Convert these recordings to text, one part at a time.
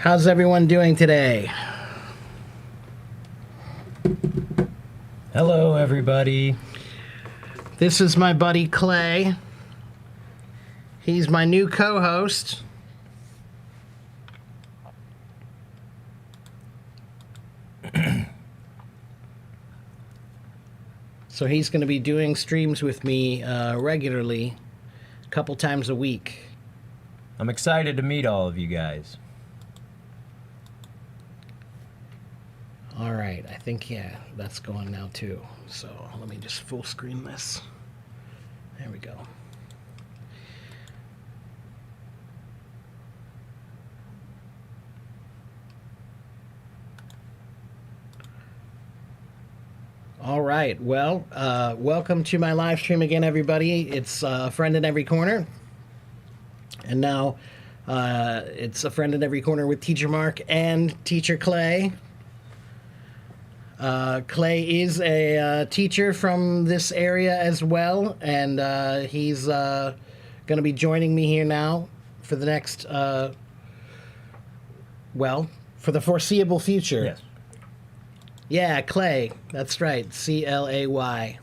How's everyone doing today? Hello, everybody. This is my buddy Clay. He's my new co-host. So he's going to be doing streams with me regularly, a couple times a week. I'm excited to meet all of you guys. All right, I think, yeah, that's going now too. So let me just full screen this. There we go. All right, well, welcome to my live stream again, everybody. It's a friend in every corner. And now it's a friend in every corner with Teacher Mark and Teacher Clay. Clay is a teacher from this area as well, and he's going to be joining me here now for the next, well, for the foreseeable future. Yes. Yeah, Clay. That's right. C-L-A-Y.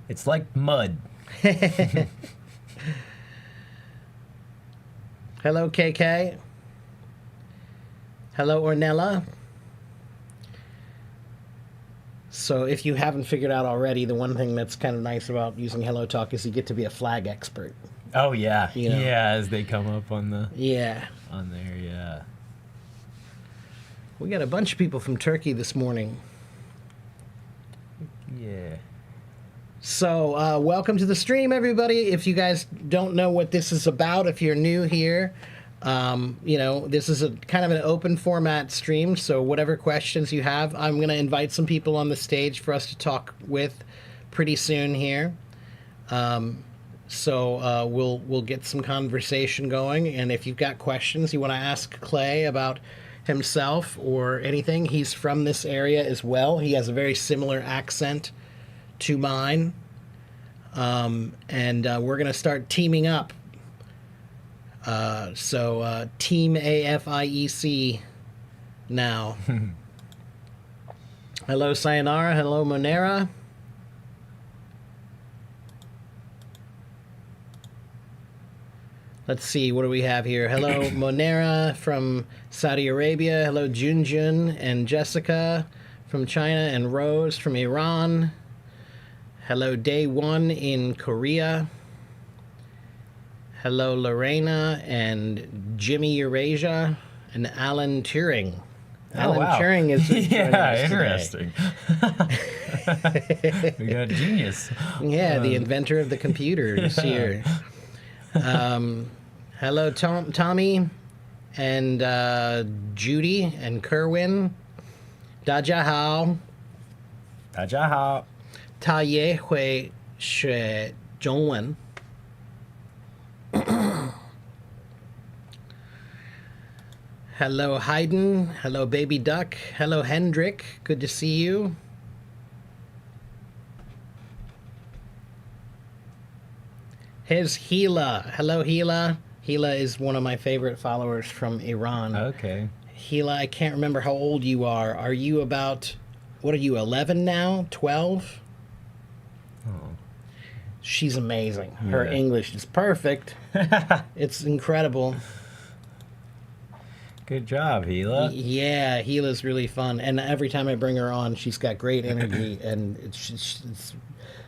It's like mud. Hello, KK. Hello, Ornella. So if you haven't figured out already, the one thing that's kind of nice about using Hello Talk is you get to be a flag expert. Oh, yeah. You know? Yeah, as they come up on the... Yeah. On there, yeah. We got a bunch of people from Turkey this morning. Yeah. So welcome to the stream, everybody. If you guys don't know what this is about, if you're new here, you know, this is a kind of an open format stream, so whatever questions you have, I'm going to invite some people on the stage for us to talk with pretty soon here. So we'll get some conversation going, and if you've got questions you want to ask Clay about himself or anything, he's from this area as well. He has a very similar accent to mine, and we're going to start teaming up. So Team AFIEC now. Hello, Sayonara. Hello, Monera. Let's see, what do we have here? Hello, Monera from Saudi Arabia. Hello, Junjun and Jessica from China, and Rose from Iran. Hello, Day One in Korea. Hello, Lorena and Jimmy Eurasia and Alan Turing. Alan Turing is yeah, interesting. We got a genius. Yeah, the inventor of the computer is here. Hello, Tommy and Judy and Kerwin. Dajahao. Dajahao. 他也会学中文. Hello, Hayden. Hello, Baby Duck. Hello, Hendrik. Good to see you. Here's Hila. Hello, Hila. Hila is one of my favorite followers from Iran. Okay. Hila, I can't remember how old you are. Are you about, what are you, 11 now? 12? Oh. She's amazing. Her Yeah. English is perfect. It's incredible. Good job, Hila. Yeah, Hila's really fun. And every time I bring her on, she's got great energy. And it's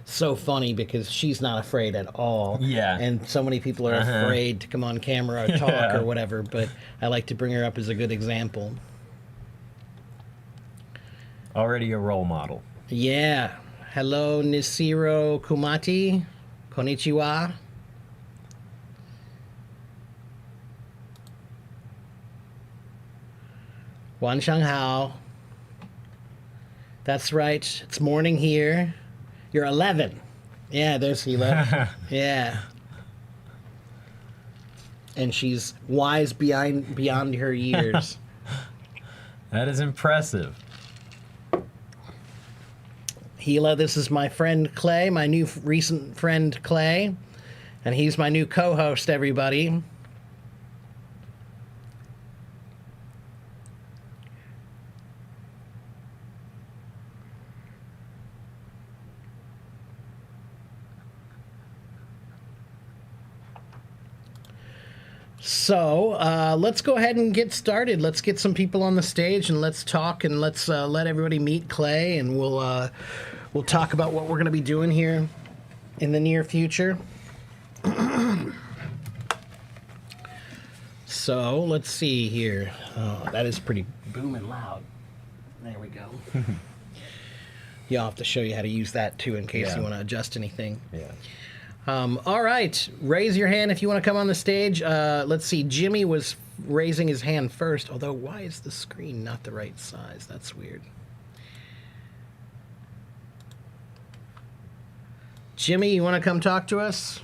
so funny because she's not afraid at all. Yeah. And so many people are afraid to come on camera or talk or whatever. But I like to bring her up as a good example. Already a role model. Yeah. Hello, Nisiro Kumati. Konnichiwa. Wan Shanghao. That's right. It's morning here. You're 11. Yeah, there's Hila. Yeah. And she's wise beyond her years. That is impressive. Hila, this is my friend Clay, my new recent friend Clay. And he's my new co-host, everybody. So let's go ahead and get started. Let's get some people on the stage and let's talk and let's let everybody meet Clay, and we'll talk about what we're going to be doing here in the near future. So let's see here. Oh, that is pretty booming loud. There we go. You'll have to show you how to use that too in case you want to adjust anything. Yeah. All right, raise your hand if you want to come on the stage. Let's see, Jimmy was raising his hand first, although why is the screen not the right size? That's weird. Jimmy, you want to come talk to us?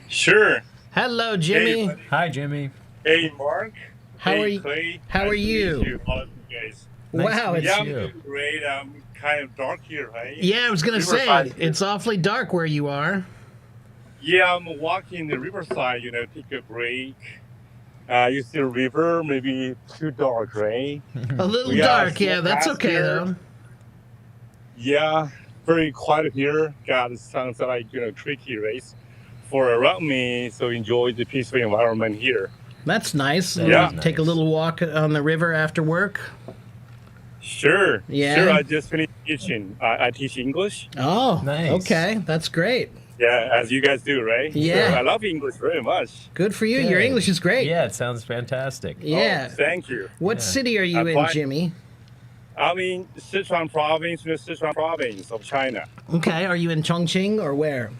Sure. Hello, Jimmy. Hey, Hi, Jimmy. hey, Mark. How hey, are you? Clay. How Nice are to meet you? All of you guys. Nice Wow, to meet it's Yeah, I'm you. doing great. I'm kind of dark here, right? yeah. I was gonna say Riverside. it's awfully dark where you are. Yeah, I'm walking the riverside. Take a break. You see the river, maybe too dark, right? A little We got dark, yeah. some That's paths okay here. though. Yeah, very quiet here. Got it sounds like tricky race for around me. So enjoy the peaceful environment here. That's nice. Yeah. Take a little walk on the river after work. Sure. Yeah. Sure. I just finished teaching. I teach English. Oh, Nice. okay. That's great. Yeah, as you guys do, right? Yeah. So I love English very much. Good for you. Your Good. English is great. Yeah, it sounds fantastic. Yeah. Oh, thank you. What Yeah. city are you I'm in, fine. Jimmy? I'm in Sichuan province, Sichuan province of China. Okay. Are you in Chongqing or where?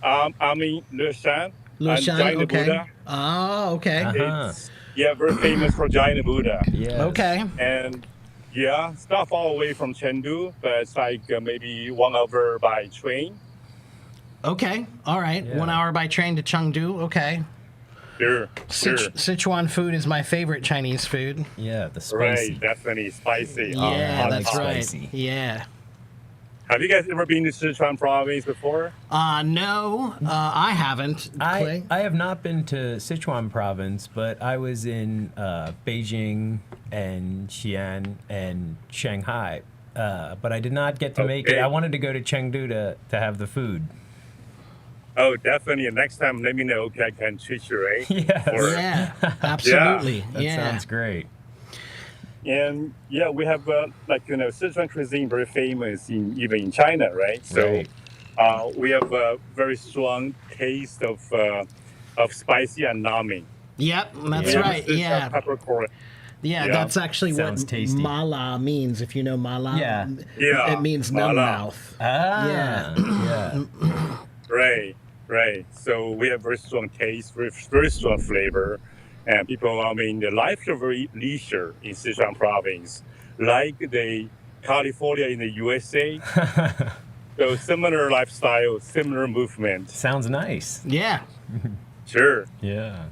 I'm in Leshan. Lushan. Giant Okay. Buddha. Oh, okay. Uh-huh. It's very famous for Giant Buddha. Yes. Okay. And it's not far away from Chengdu, but it's like maybe 1 hour by train. Okay. All right. Yeah. 1 hour by train to Chengdu. Okay. Sure. Sichuan food is my favorite Chinese food. Yeah, the spicy. Right, definitely spicy. Yeah, hot that's and right. spicy. Yeah. Have you guys ever been to Sichuan province before? No, I haven't. Clay? I have not been to Sichuan province, but I was in Beijing and Xi'an and Shanghai. But I did not get to make it. Okay. I wanted to go to Chengdu to have the food. Oh, definitely. Next time, let me know. Okay, I can treat you, right? Yes. Yeah, absolutely. That yeah. sounds great. And we have Sichuan cuisine very famous even in China, right? So Right. we have a very strong taste of spicy and numbing. Yep, that's Yeah. right. Sichuan Yeah. peppercorn. Yeah, Yeah. that's actually Sounds what tasty. mala means. If you know mala, Yeah. Yeah, it means numb mala. mouth. Ah, yeah. Right. So we have very strong taste, very strong flavor, and people, the life here very leisure in Sichuan province, like the California in the USA. So similar lifestyle, similar movement. Sounds nice. Yeah. Sure. Yeah.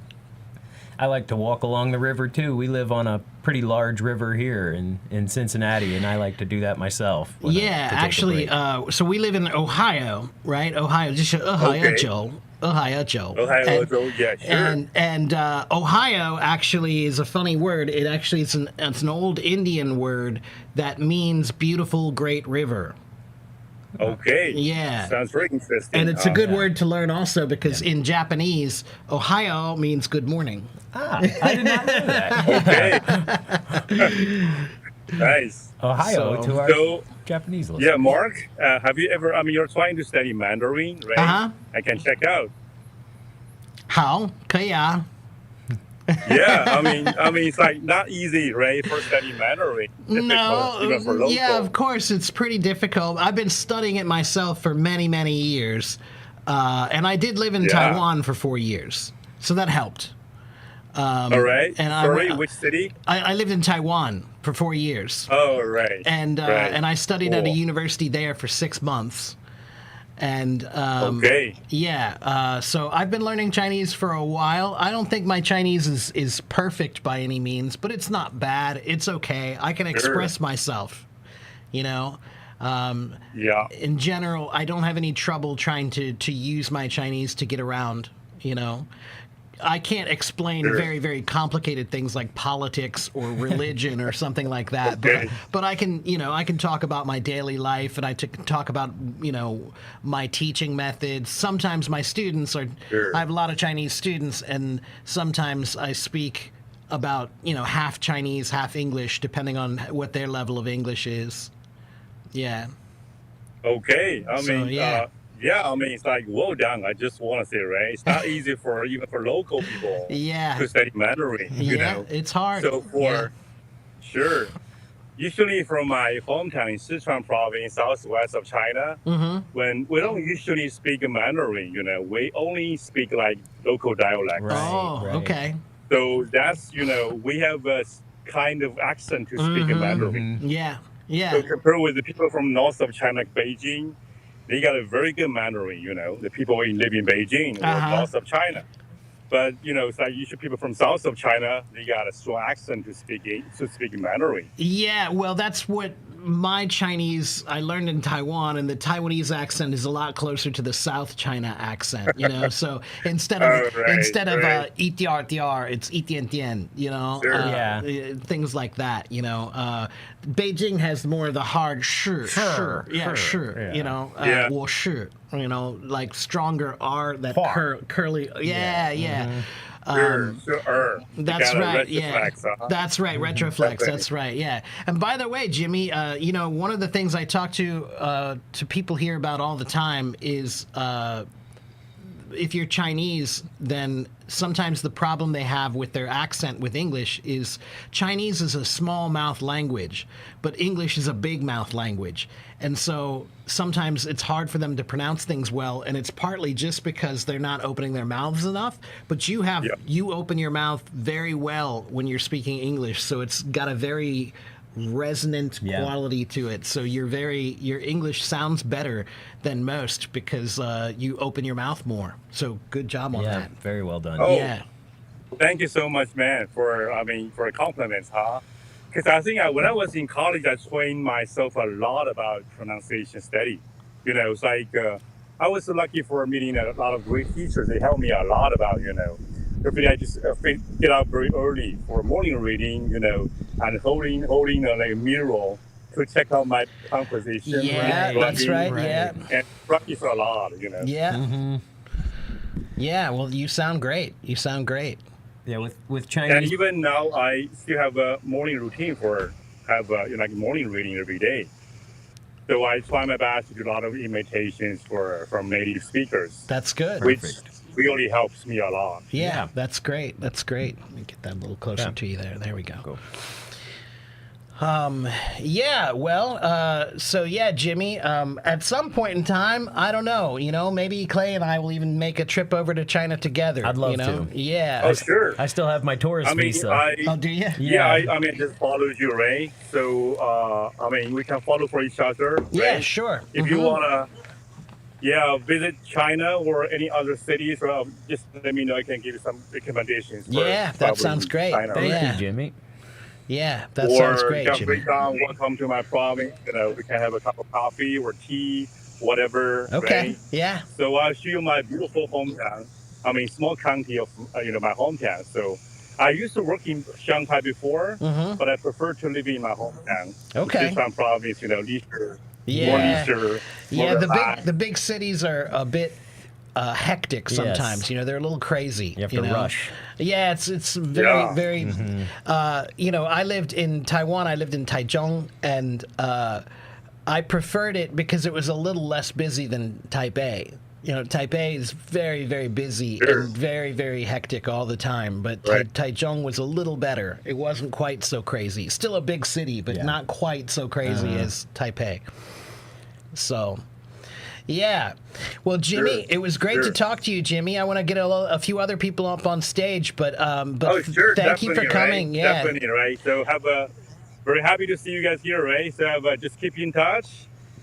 I like to walk along the river too. We live on a pretty large river here in Cincinnati, and I like to do that myself. when Yeah, to take a actually, break. so we live in Ohio, right? Ohio, just Ohio, Okay. Joe. Ohio, Joe. Ohio, And- yeah, sure. And Ohio actually is a funny word. It actually it's an old Indian word that means beautiful great river. Okay. Yeah. Sounds very interesting. And it's a good yeah. word to learn also because in Japanese, Ohio means good morning. Ah, I did not know that. Okay. Nice. Ohio So- to our So, Japanese listeners. yeah, Mark, have you ever, you're trying to study Mandarin, right? Uh-huh. I can check out. 好，可以啊。 Yeah, I mean, it's like not easy, right? For studying Mandarin. Difficult, even for local. Yeah, of course, it's pretty difficult. I've been studying it myself for many, many years. And I did live in Yeah. Taiwan for 4 years. So that helped. All right. and Sorry, which city? I lived in Taiwan for 4 years. Oh, right. And right. and I studied at a Cool. university there for 6 months. And Okay. yeah, so I've been learning Chinese for a while. I don't think my Chinese is perfect by any means, but it's not bad. It's okay. I can express myself, you know. Yeah. In general, I don't have any trouble trying to use my Chinese to get around, you know. I can't explain very, very complicated things like politics or religion or something like that. Okay. But I can, I can talk about my daily life, and talk about, my teaching methods. Sometimes my students are. Sure. I have a lot of Chinese students, and sometimes I speak about, half Chinese, half English, depending on what their level of English is. Yeah. Okay. I So, mean, yeah. I mean, it's like, well done. I just want to say, right? It's not easy even for local people Yeah. to study Mandarin, you Yeah, know? it's hard. So sure. Usually from my hometown in Sichuan province, southwest of China, when we don't usually speak Mandarin, we only speak like local dialects. Right. Oh, okay. So that's, we have a kind of accent to speak in Mandarin. Yeah. Yeah. So compared with the people from north of China, like Beijing, they got a very good Mandarin, the people who live in Beijing or north of China. But, it's like usually people from south of China, they got a strong accent to speak Mandarin. Yeah, well, that's what my Chinese I learned in Taiwan, and the Taiwanese accent is a lot closer to the South China accent. So instead of "yi diar diar," it's "yi dian dian." Sure. Things like that. Beijing has more of the hard "shi," Sure, yeah, sure, "shi," yeah. 我是, like stronger R, that Far. curly. Yeah. Sure. That's You got a right. Yeah, retroflex, huh? that's right. Retroflex. That's right. Yeah. And by the way, Jimmy, one of the things I talk to people here about all the time is if you're Chinese, then sometimes the problem they have with their accent with English is Chinese is a small mouth language, but English is a big mouth language. And so sometimes it's hard for them to pronounce things well, and it's partly just because they're not opening their mouths enough. But you open your mouth very well when you're speaking English, so it's got a very resonant quality to it. So your English sounds better than most because you open your mouth more. So good job on that. Very well done. Oh, Yeah. Thank you so much, man, for compliments, huh? Because I think when I was in college, I trained myself a lot about pronunciation study. It's like I was so lucky for meeting a lot of great teachers. They helped me a lot about, every day I just get up very early for morning reading, and holding like a mirror to check out my composition. Yeah, that's right. Yeah. And practice a lot, Yeah. Yeah. Well, you sound great. Yeah, with Chinese. And even now, I still have a morning routine like morning reading every day. So I try my best to do a lot of imitations from native speakers. That's good. Which really helps me a lot. Yeah, that's great. Let me get that a little closer to you there. There we go. Cool. Jimmy, at some point in time, I don't know, maybe Clay and I will even make a trip over to China together. I'd love to. Yeah. Oh, sure. I still have my tourist visa. Oh, do you? Yeah, I just follow you, Ray. So, we can follow for each other. Right? Yeah, sure. If you want to, visit China or any other cities, just let me know. I can give you some recommendations. Yeah, that sounds great. China. Thank you, Jimmy. Yeah, that sounds great, Jimmy. Welcome to my province. We can have a cup of coffee or tea, whatever. Okay. Right? Yeah. So I'll show you my beautiful hometown. Small county of my hometown. So I used to work in Shanghai before, but I prefer to live in my hometown. Okay. Sichuan province, leisure. Yeah. More leisure. Yeah, more relaxed. the big cities are a bit hectic sometimes. Yes. They're a little crazy. You have to rush. Yeah, it's very very. I lived in Taiwan. I lived in Taichung, and I preferred it because it was a little less busy than Taipei. Taipei is very very busy and very very hectic all the time. But Taichung was a little better. It wasn't quite so crazy. Still a big city, but not quite so crazy as Taipei. So. Yeah. Well, Jimmy, it was great to talk to you, Jimmy. I want to get a few other people up on stage, but thank you for coming. Right? Yeah. Definitely, right? So very happy to see you guys here, Ray. So just keep in touch.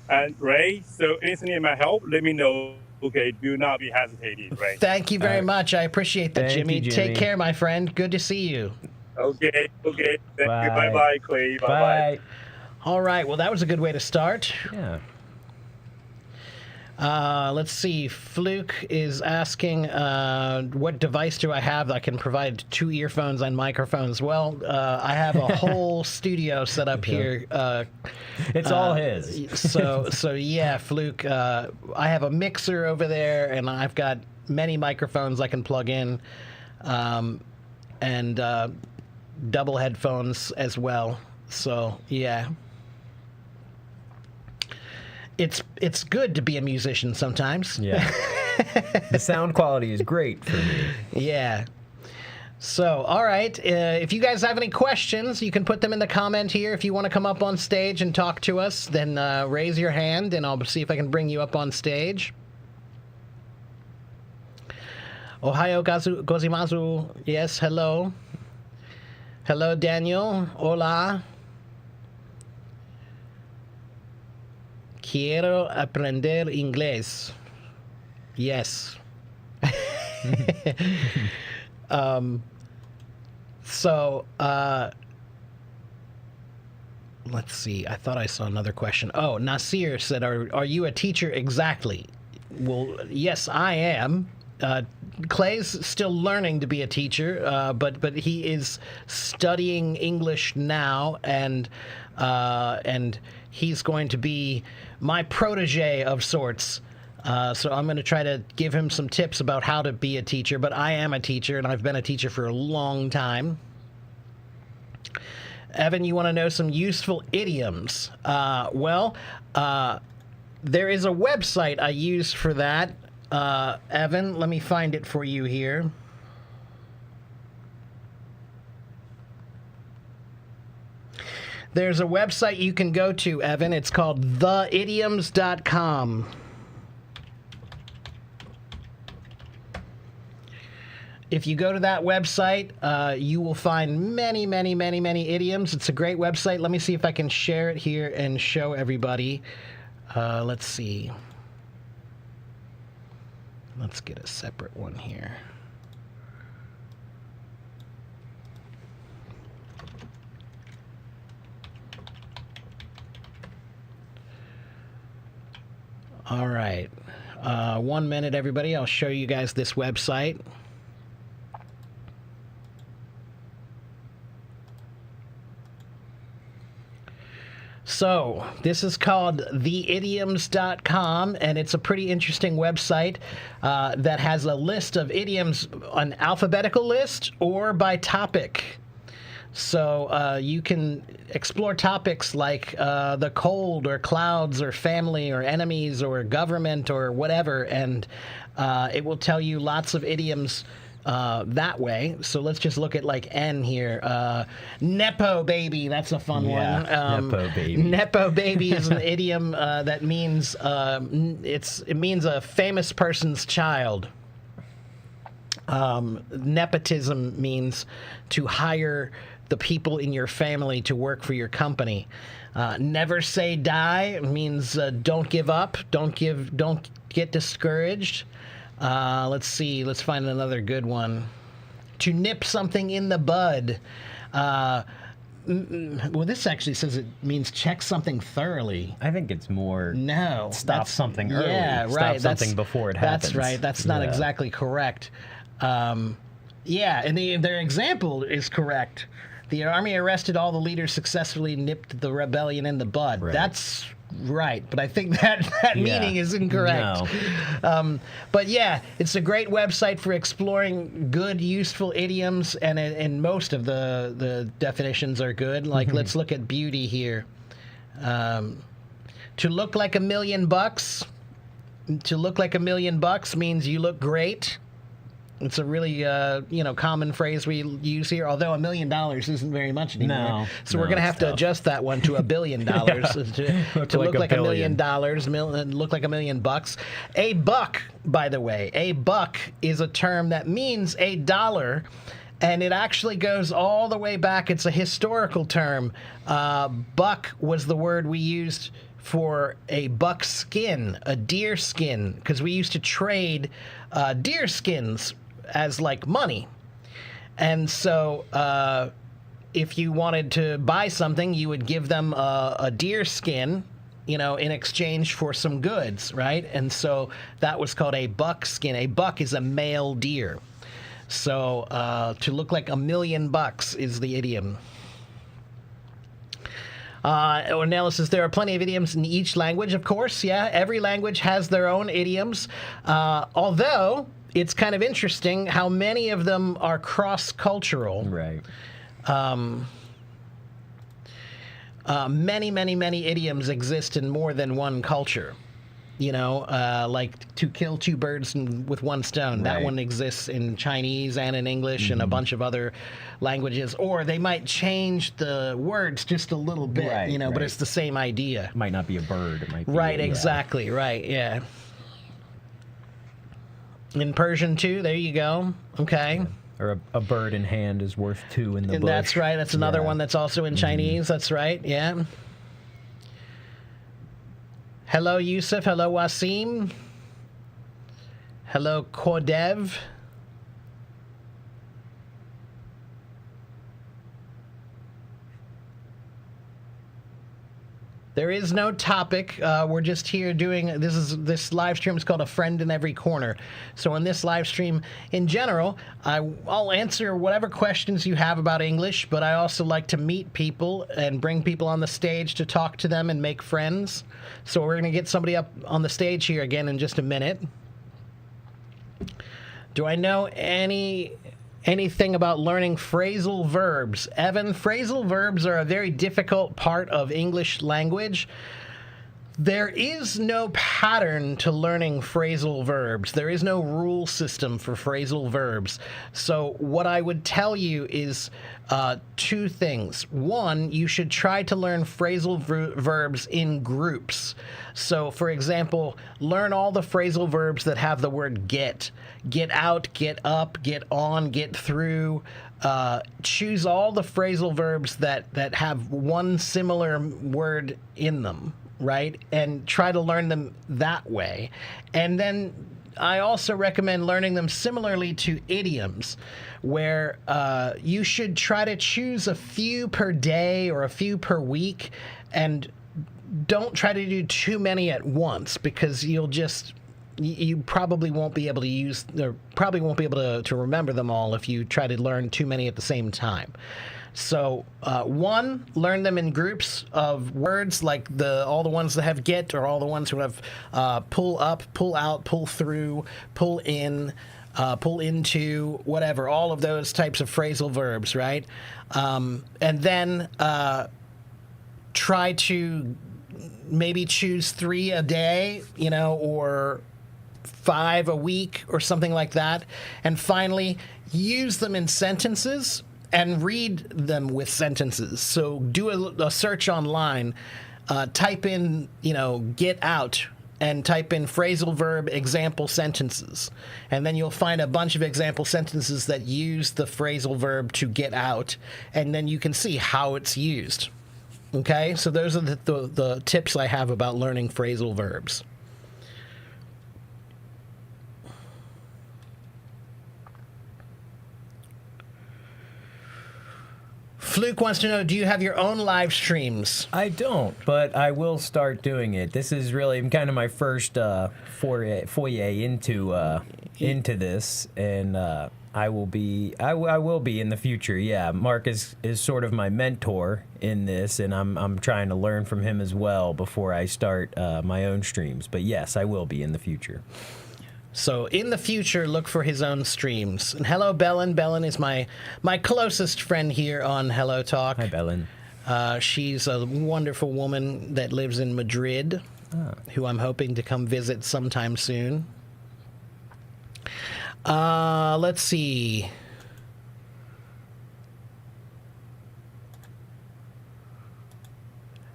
And Ray, so anything in my help, let me know. Okay, do not be hesitating, Ray. Thank you very much. I appreciate that, Thank Jimmy. you, Jimmy. Take care, my friend. Good to see you. Okay. Thank you. Bye. Bye-bye, Clay. Bye-bye. Bye. All right. Well, that was a good way to start. Yeah. Let's see. Fluke is asking, what device do I have that can provide 2 earphones and microphones? Well, I have a whole studio set up here. It's all his. So yeah, Fluke. I have a mixer over there, and I've got many microphones I can plug in, and double headphones as well. So yeah. It's good to be a musician sometimes. Yeah. The sound quality is great for me. Yeah. So, all right. If you guys have any questions, you can put them in the comment here. If you want to come up on stage and talk to us, then raise your hand, and I'll see if I can bring you up on stage. Ohayo gozaimasu. Yes, hello. Hello, Daniel. Hola. Quiero aprender inglés. Yes. Let's see. I thought I saw another question. Oh, Nasir said, are you a teacher? Exactly. Well, yes, I am. Clay's still learning to be a teacher, but he is studying English now, and he's going to be my protege of sorts. So I'm going to try to give him some tips about how to be a teacher. But I am a teacher, and I've been a teacher for a long time. Evan, you want to know some useful idioms? There is a website I use for that. Evan, let me find it for you here. There's a website you can go to, Evan. It's called theidioms.com. If you go to that website, you will find many, many, many, many idioms. It's a great website. Let me see if I can share it here and show everybody. Let's see. Let's get a separate one here. All right. 1 minute, everybody. I'll show you guys this website. So, this is called theidioms.com, and it's a pretty interesting website that has a list of idioms, an alphabetical list or by topic. So you can explore topics like the cold or clouds or family or enemies or government or whatever, and it will tell you lots of idioms that way. So let's just look at like N here. Nepo baby, that's a fun one. Nepo baby. Nepo baby is an idiom that means it means a famous person's child. Nepotism means to hire the people in your family to work for your company. Never say die means don't give up, don't get discouraged. Let's see. Let's find another good one. To nip something in the bud. Well, this actually says it means check something thoroughly. I think it's more no. Stop something early. Yeah, right. Stop something before it happens. That's right. That's not exactly correct. Yeah, and their example is correct. The army arrested all the leaders, successfully nipped the rebellion in the bud. Right. That's right, but I think that meaning is incorrect. No. But yeah, it's a great website for exploring good, useful idioms, and most of the definitions are good. Like, let's look at beauty here. To look like $1 million. To look like $1 million means you look great. It's a really, common phrase we use here, although $1 million isn't very much anymore. No, so we're going to have to adjust that one to $1 billion to look like $1 million, look like $1 million bucks. A buck, by the way, a buck is a term that means $1, and it actually goes all the way back. It's a historical term. Buck was the word we used for a buck skin, a deer skin, because we used to trade deer skins as like money. And so if you wanted to buy something, you would give them a deer skin, in exchange for some goods, right? And so that was called a buckskin. A buck is a male deer. So to look like $1,000,000 is the idiom. Ornella says there are plenty of idioms in each language, of course. Yeah, every language has their own idioms. Although it's kind of interesting how many of them are cross-cultural. Right. Many idioms exist in more than one culture. Like to kill two birds with one stone. That Right. one exists in Chinese and in English and a bunch of other languages. Or they might change the words just a little bit, Right, but right. it's the same idea. It might not be a bird. It might be Right, yeah. exactly, right, yeah. In Persian, too, there you go. Okay. Or a bird in hand is worth two in the And bush. that's right. That's another Yeah. one that's also in Chinese. That's right, yeah. Hello, Yusuf. Hello, Wasim. Hello, Kodev. There is no topic. We're just here doing this live stream is called A Friend in Every Corner. So in this live stream, in general, I'll answer whatever questions you have about English, but I also like to meet people and bring people on the stage to talk to them and make friends. So we're going to get somebody up on the stage here again in just a minute. Do I know anything about learning phrasal verbs? Evan, phrasal verbs are a very difficult part of English language. There is no pattern to learning phrasal verbs. There is no rule system for phrasal verbs. So what I would tell you is two things. One, you should try to learn phrasal verbs in groups. So, for example, learn all the phrasal verbs that have the word get. Get out, get up, get on, get through. Choose all the phrasal verbs that have one similar word in them, right? And try to learn them that way. And then I also recommend learning them similarly to idioms, where you should try to choose a few per day or a few per week, and don't try to do too many at once, because you probably won't be able to remember them all if you try to learn too many at the same time. So, one, learn them in groups of words, like all the ones that have get, or all the ones who have pull up, pull out, pull through, pull in, pull into, whatever, all of those types of phrasal verbs, right? And then try to maybe choose 3 a day, or 5 a week or something like that. And finally, use them in sentences and read them with sentences. So do a search online, type in, get out, and type in phrasal verb example sentences. And then you'll find a bunch of example sentences that use the phrasal verb to get out, and then you can see how it's used. Okay? So those are the tips I have about learning phrasal verbs. Fluke wants to know, do you have your own live streams? I don't, but I will start doing it. This is really kind of my first foray into this, and I will be in the future. Yeah, Mark is sort of my mentor in this, and I'm trying to learn from him as well before I start my own streams. But yes, I will be in the future. So in the future, look for his own streams. And hello, Belen. Belen is my closest friend here on Hello Talk. Hi, Belen. She's a wonderful woman that lives in Madrid, who I'm hoping to come visit sometime soon. Let's see.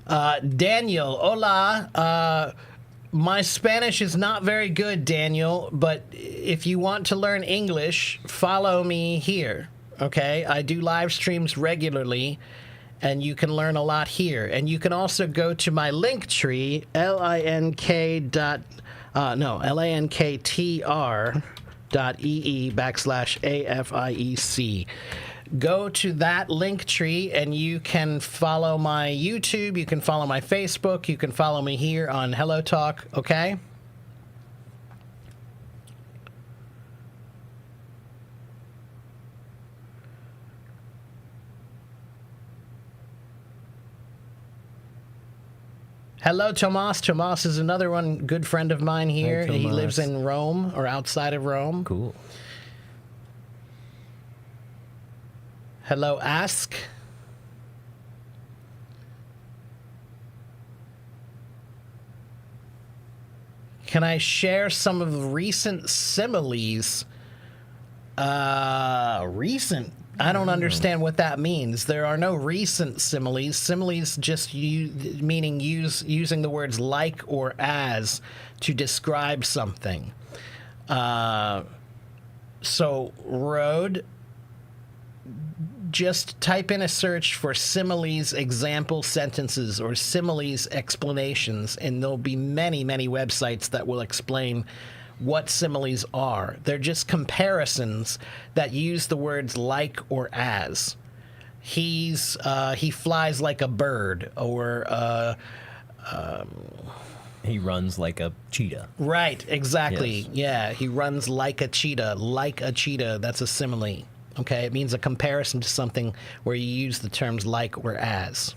Daniel, hola. My Spanish is not very good, Daniel, but if you want to learn English, follow me here, okay? I do live streams regularly, and you can learn a lot here. And you can also go to my link tree, lanktr.ee/AFIEC. go to that link tree and you can follow my YouTube, you can follow my Facebook, you can follow me here on Hello Talk, okay? Hello, Tomas. Tomas is another one, good friend of mine here. Hi, He Tomas. lives in Rome or outside of Rome. Cool. Hello, Ask. Can I share some of the recent similes? Recent? I don't understand what that means. There are no recent similes. Similes just meaning using the words like or as to describe something. So, Road, just type in a search for similes example sentences or similes explanations, and there'll be many, many websites that will explain what similes are. They're just comparisons that use the words like or as. He flies like a bird, or He runs like a cheetah. right, exactly. Yes. Yeah, he runs like a cheetah. Like a cheetah, that's a simile. Okay, it means a comparison to something where you use the terms like or as.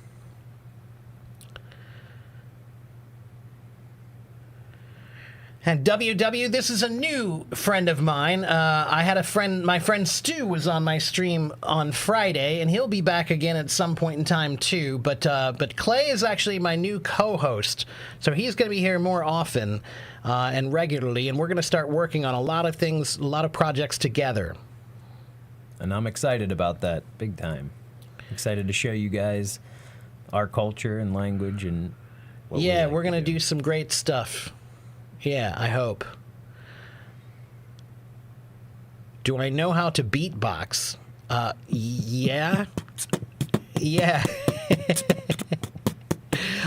And WW, this is a new friend of mine. I had a friend, my friend Stu was on my stream on Friday, and he'll be back again at some point in time too. But Clay is actually my new co-host, so he's going to be here more often and regularly, and we're going to start working on a lot of things, a lot of projects together. And I'm excited about that big time. Excited to show you guys our culture and language and what we Yeah, like we're to going to do some great stuff. Yeah, I hope. Do I know how to beatbox? Yeah. Yeah.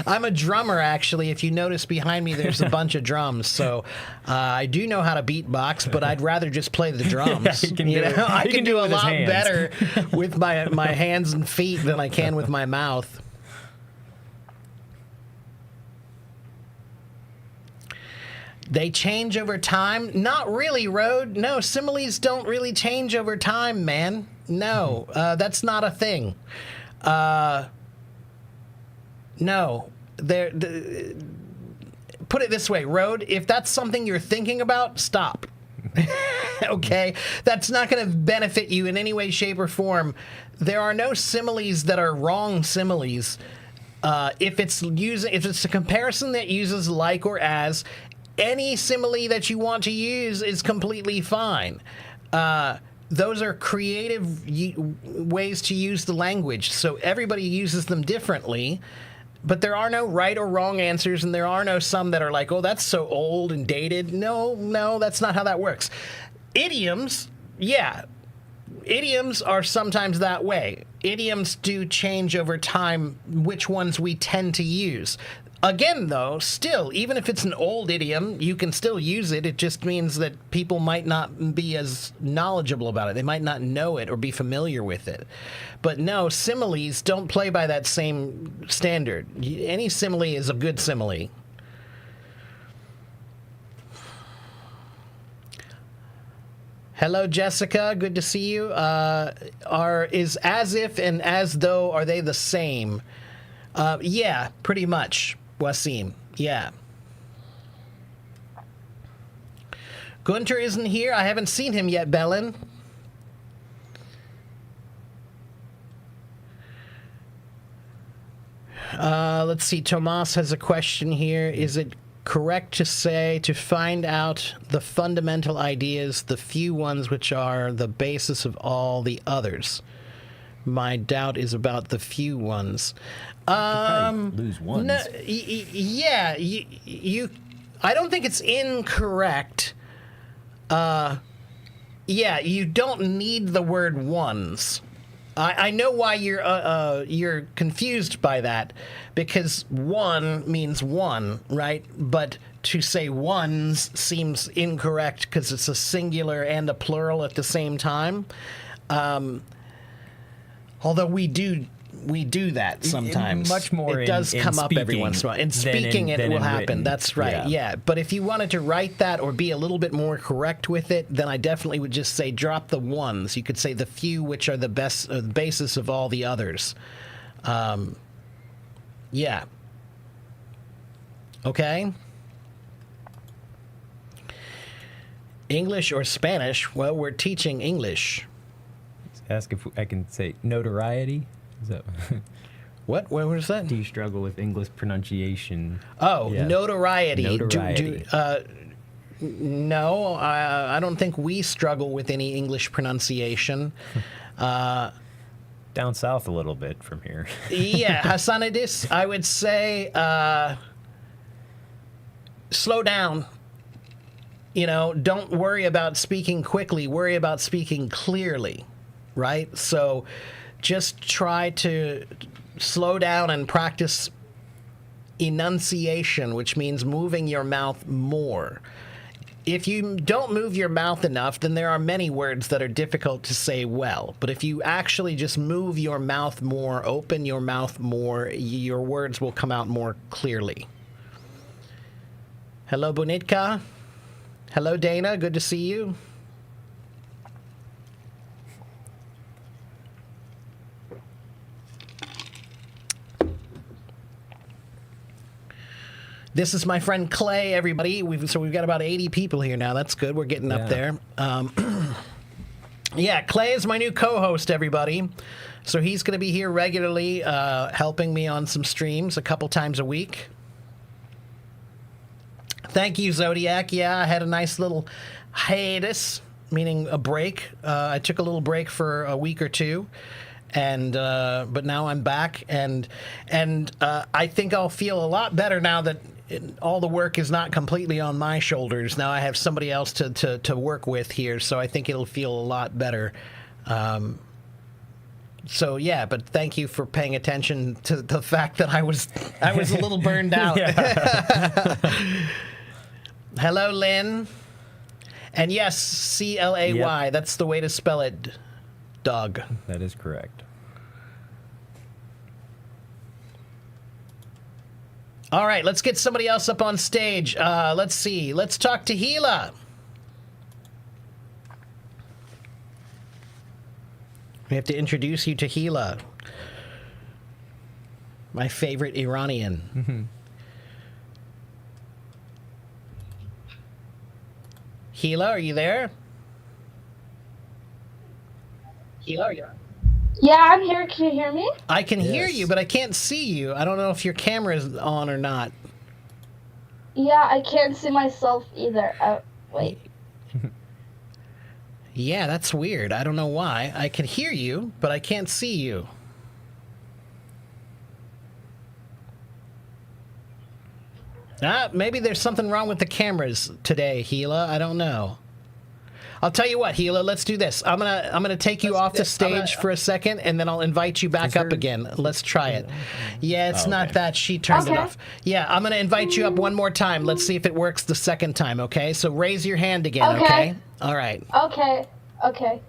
I'm a drummer, actually. If you notice behind me, there's a bunch of drums. So I do know how to beatbox, but I'd rather just play the drums. he can do it. I He can can do do it a with his lot hands. better with my hands and feet than I can with my mouth. They change over time? Not really, Road. No, similes don't really change over time, man. No, that's not a thing. No. Put it this way, Road, if that's something you're thinking about, stop. Okay? That's not going to benefit you in any way, shape, or form. There are no similes that are wrong similes. If it's a comparison that uses like or as, any simile that you want to use is completely fine. Those are creative ways to use the language, so everybody uses them differently. But there are no right or wrong answers, and there are no some that are like, oh, that's so old and dated. No, that's not how that works. Idioms, yeah. Idioms are sometimes that way. Idioms do change over time, which ones we tend to use. Again, though, still, even if it's an old idiom, you can still use it. It just means that people might not be as knowledgeable about it. They might not know it or be familiar with it. But no, similes don't play by that same standard. Any simile is a good simile. Hello, Jessica. Good to see you. Is as if and as though, are they the same? Yeah, pretty much, Wasim. Yeah. Gunter isn't here. I haven't seen him yet, Bellin. Let's see. Tomas has a question here. Is it correct to say to find out the fundamental ideas, the few ones which are the basis of all the others? My doubt is about the few ones. Lose ones. No, yeah, you. I don't think it's incorrect. Yeah, you don't need the word ones. I know why you're confused by that, because one means one, right? But to say ones seems incorrect because it's a singular and a plural at the same time. Although we do that sometimes. Much more it does in come up every speaking once in a while. In than speaking, in- it than will in happen. written. That's right. Yeah. But if you wanted to write that or be a little bit more correct with it, then I definitely would just say drop the ones. You could say the few, which are the best, the basis of all the others. Yeah. Okay. English or Spanish? Well, we're teaching English. Ask if I can say notoriety. Is that What? What was that? do you struggle with English pronunciation? Oh, Yeah. notoriety. Notoriety. No, I don't think we struggle with any English pronunciation. Down south a little bit from here. Yeah, Hassanidis, I would say slow down. You know, don't worry about speaking quickly. Worry about speaking clearly, right? So just try to slow down and practice enunciation, which means moving your mouth more. If you don't move your mouth enough, then there are many words that are difficult to say well. But if you actually just move your mouth more, open your mouth more, your words will come out more clearly. Hello, Bunitka. Hello, Dana. Good to see you. This is my friend Clay, everybody. So we've got about 80 people here now. That's good. We're getting up there. Yeah, Clay is my new co-host, everybody. So he's going to be here regularly, helping me on some streams a couple times a week. Thank you, Zodiac. Yeah, I had a nice little hiatus, meaning a break. I took a little break for a week or two, and but now I'm back, and I think I'll feel a lot better now that all the work is not completely on my shoulders. Now I have somebody else to work with here, so I think it'll feel a lot better. So yeah, but thank you for paying attention to the fact that I was a little burned out. Hello, Lynn. And yes, CLAY. Yep. That's the way to spell it, dog. That is correct. All right, let's get somebody else up on stage. Let's see. Let's talk to Gila. We have to introduce you to Gila, my favorite Iranian. Gila, are you there? Gila, are you there? Yeah, I'm here. Can you hear me? I can hear Yes. you, but I can't see you. I don't know if your camera is on or not. Yeah, I can't see myself either. Wait. Yeah, that's weird. I don't know why. I can hear you, but I can't see you. Maybe there's something wrong with the cameras today, Gila. I don't know. I'll tell you what, Gila, let's do this. I'm gonna take you off the stage for a second, and then I'll invite you back up again. Let's try it. Yeah, it's not that. She turned it Okay. off. Yeah, I'm gonna invite you up one more time. Let's see if it works the second time, okay? So raise your hand again, Okay. okay? All right. Okay. Okay.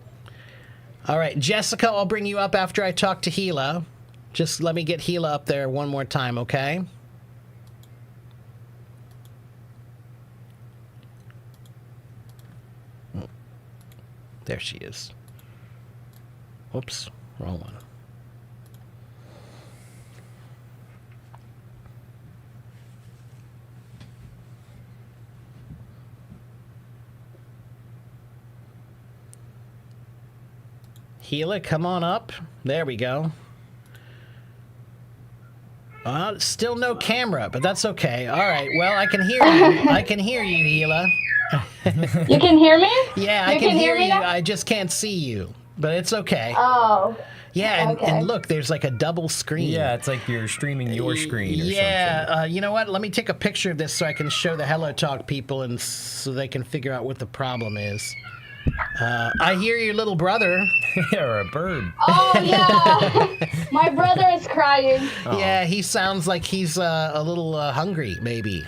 All right, Jessica, I'll bring you up after I talk to Gila. Just let me get Gila up there one more time, okay? There she is. Whoops, wrong one. Gila, come on up. There we go. Still no camera, but that's okay. All right, well, I can hear you. I can hear you, Gila. You can hear me? Yeah, I You can hear me you. now? I just can't see you, but it's okay. Oh. Yeah, and, okay. and look, there's like a double screen. Yeah, it's like you're streaming your screen or something. Yeah, you know what? Let me take a picture of this so I can show the Hello Talk people and so they can figure out what the problem is. I hear your little brother. Or a bird. Oh yeah, my brother is crying. Yeah, he sounds like he's a little hungry, maybe.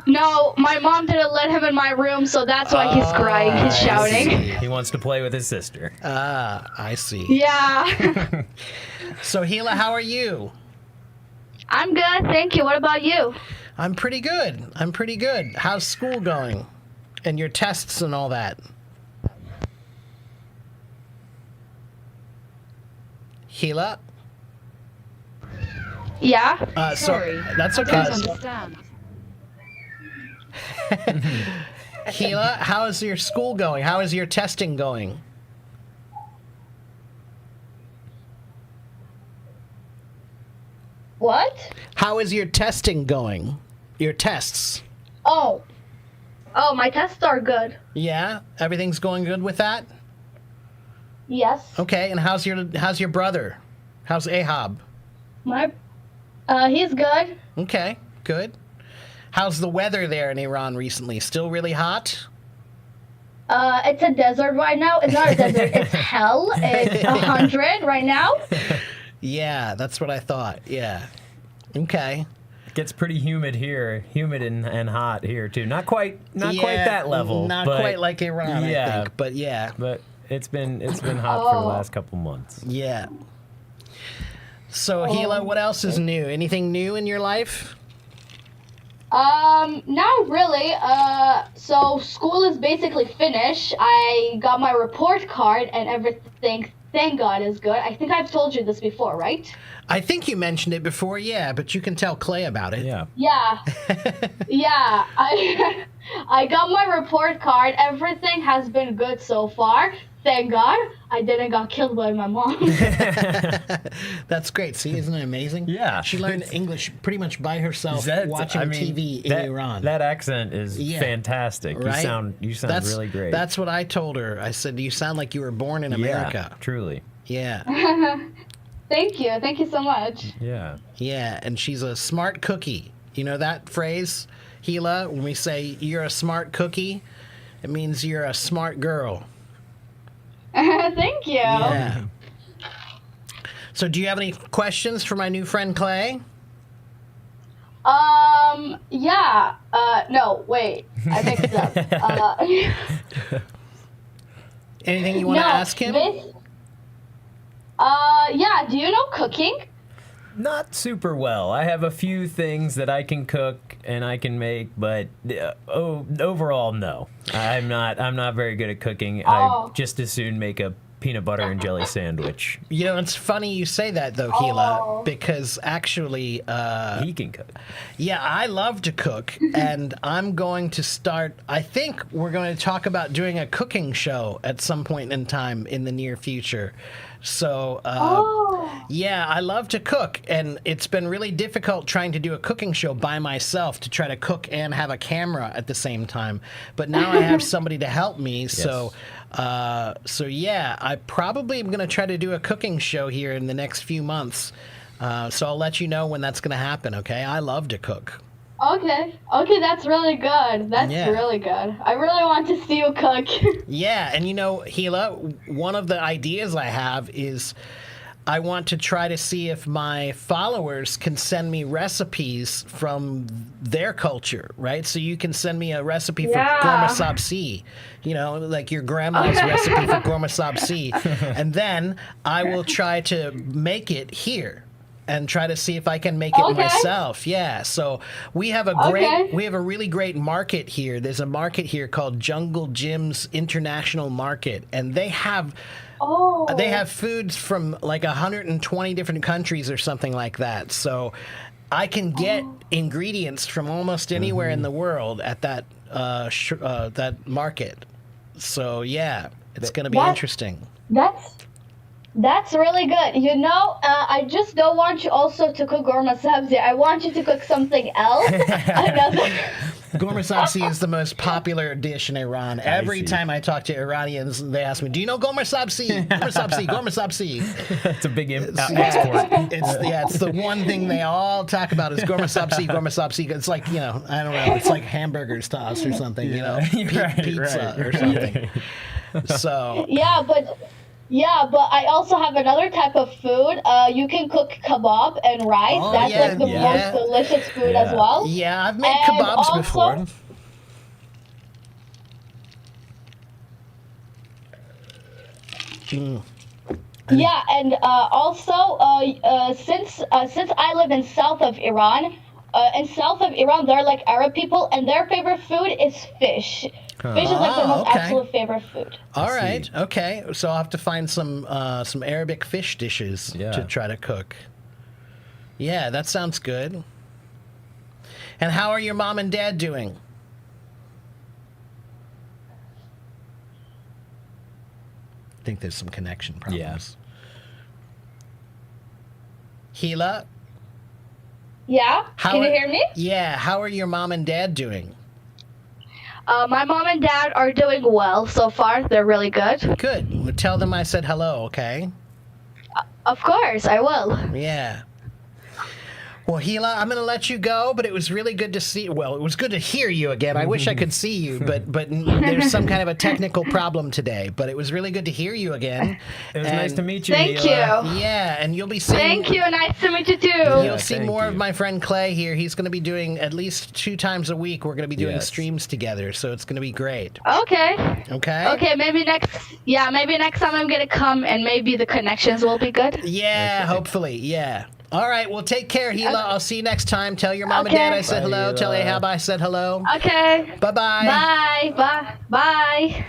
No, my mom didn't let him in my room, so that's why he's crying. He's shouting. He wants to play with his sister. I see. Yeah. So, Gila, how are you? I'm good, thank you. What about you? I'm pretty good. How's school going? And your tests and all that? Gila? Yeah. Sorry. That's okay. Understand. Gila, how is your school going? How is your testing going? What? How is your testing going? Your tests? Oh, my tests are good. Yeah? Everything's going good with that? Yes. Okay, and how's your brother? How's Ahab? He's good. Okay, good. How's the weather there in Iran recently? Still really hot? It's a desert right now. It's not a desert. It's hell. It's 100 right now. Yeah, that's what I thought. Yeah. Okay. It gets pretty humid here, and hot here too. Not quite that level. Not but quite like Iran, I think. But yeah. But it's been hot for the last couple months. Yeah. So, Gila, what else is new? Anything new in your life? Not really. So school is basically finished. I got my report card and everything, thank God, is good. I think I've told you this before, right? I think you mentioned it before, yeah, but you can tell Clay about it. Yeah. Yeah. Yeah. I got my report card. Everything has been good so far. Thank God I didn't got killed by my mom. That's great. See, isn't it amazing? Yeah. She learned English pretty much by herself watching TV in Iran. That accent is fantastic. Right? You sound really great. That's what I told her. I said, you sound like you were born in America. Yeah, truly. Yeah. Thank you. Thank you so much. Yeah. Yeah, and she's a smart cookie. You know that phrase, Gila? When we say you're a smart cookie, it means you're a smart girl. Thank you. Yeah. So do you have any questions for my new friend Clay? Yeah. No, wait. I mixed it up. Anything you want to ask him? Yeah, do you know cooking? Not super well. I have a few things that I can cook and I can make, but overall, no. I'm not very good at cooking. I just as soon make a peanut butter and jelly sandwich. You know, it's funny you say that though, Gila, because actually, he can cook. Yeah, I love to cook, and I'm going to start. I think we're going to talk about doing a cooking show at some point in time in the near future. So, yeah, I love to cook, and it's been really difficult trying to do a cooking show by myself to try to cook and have a camera at the same time. But now I have somebody to help me, so yeah, I probably am going to try to do a cooking show here in the next few months. So I'll let you know when that's going to happen, okay? I love to cook. Okay, that's really good. That's really good. I really want to see you cook. Yeah, and you know, Gila, one of the ideas I have is I want to try to see if my followers can send me recipes from their culture, right? So you can send me a recipe for gorma sabzi, you know, like your grandma's recipe for gorma sabzi, and then I will try to make it here and try to see if I can make it myself. Yeah. So we have a really great market here. There's a market here called Jungle Jim's International Market, and they have foods from like 120 different countries or something like that. So I can get ingredients from almost anywhere in the world at that that market. So yeah, it's going to be interesting. That's really good. You know, I just don't want you also to cook gorma sabzi. I want you to cook something else. Gourmet sabzi is the most popular dish in Iran. Every time I talk to Iranians, they ask me, "Do you know gourmet sabzi? Gourmet sabzi, gourmet sabzi." It's a big export. It's the one thing they all talk about is gourmet sabzi, gourmet sabzi. It's like, you know, I don't know, it's like hamburgers to us or something, you know, pizza or something. So Yeah, but I also have another type of food. You can cook kebab and rice. Oh, That's yeah, like the yeah. most delicious food as well. Yeah, I've made And kebabs also- before. Yeah, and since I live in south of Iran, they're like Arab people, and their favorite food is fish. Fish is like their most okay. absolute favorite food. All right, okay. So I'll have to find some Arabic fish dishes to try to cook. Yeah, that sounds good. And how are your mom and dad doing? I think there's some connection problems. Gila? Yeah? Can you hear me? Yeah, how are your mom and dad doing? My mom and dad are doing well so far. They're really good. Good. Well, tell them I said hello, okay? Of course, I will. Yeah. Well, Gila, I'm going to let you go, but it was really good to see. Well, it was good to hear you again. I wish I could see you, but there's some kind of a technical problem today. But it was really good to hear you again. It was nice to meet you. Thank Gila. you. Yeah, and you'll be seeing. Thank you. Nice to meet you too. You'll see more of my friend Clay here. He's going to be doing at least 2 times a week. We're going to be doing streams together, so it's going to be great. Okay. Okay. Okay. Maybe next time I'm gonna come, and maybe the connections will be good. Yeah. Hopefully. Yeah. All right, well, take care, Gila. I'll see you next time. Tell your mom and dad I said hello. Tell Ahab I said hello. Okay. Bye-bye. Bye.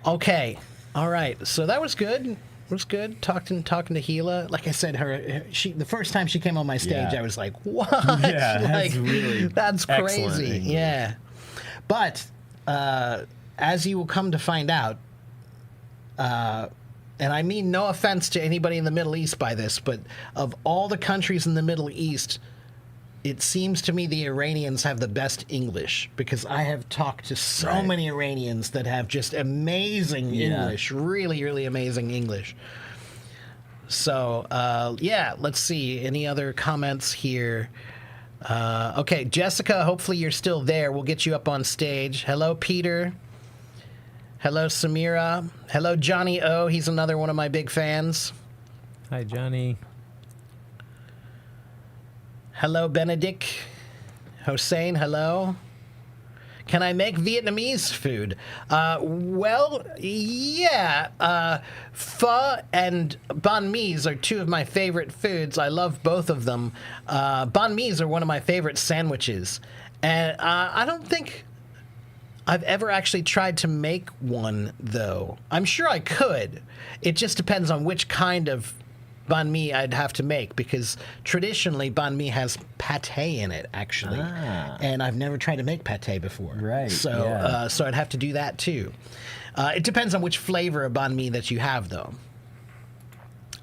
Okay. All right. So that was good. It was good talking to Gila. Like I said, the first time she came on my stage, I was like, "What? Yeah, that's crazy." English. Yeah. But as you will come to find out, and I mean no offense to anybody in the Middle East by this, but of all the countries in the Middle East, it seems to me the Iranians have the best English, because I have talked to so many Iranians that have just amazing English, really, really amazing English. So, let's see. Any other comments here? Okay, Jessica, hopefully you're still there. We'll get you up on stage. Hello, Peter. Hello, Samira. Hello, Johnny O. He's another one of my big fans. Hi, Johnny. Hello, Benedict. Hossein, hello. Can I make Vietnamese food? Pho and banh mi's are 2 of my favorite foods. I love both of them. Banh mi's are one of my favorite sandwiches. And I don't think I've ever actually tried to make one, though. I'm sure I could. It just depends on which kind of banh mi I'd have to make, because traditionally banh mi has pate in it, actually. And I've never tried to make pate before. Right. So, so I'd have to do that, too. It depends on which flavor of banh mi that you have, though.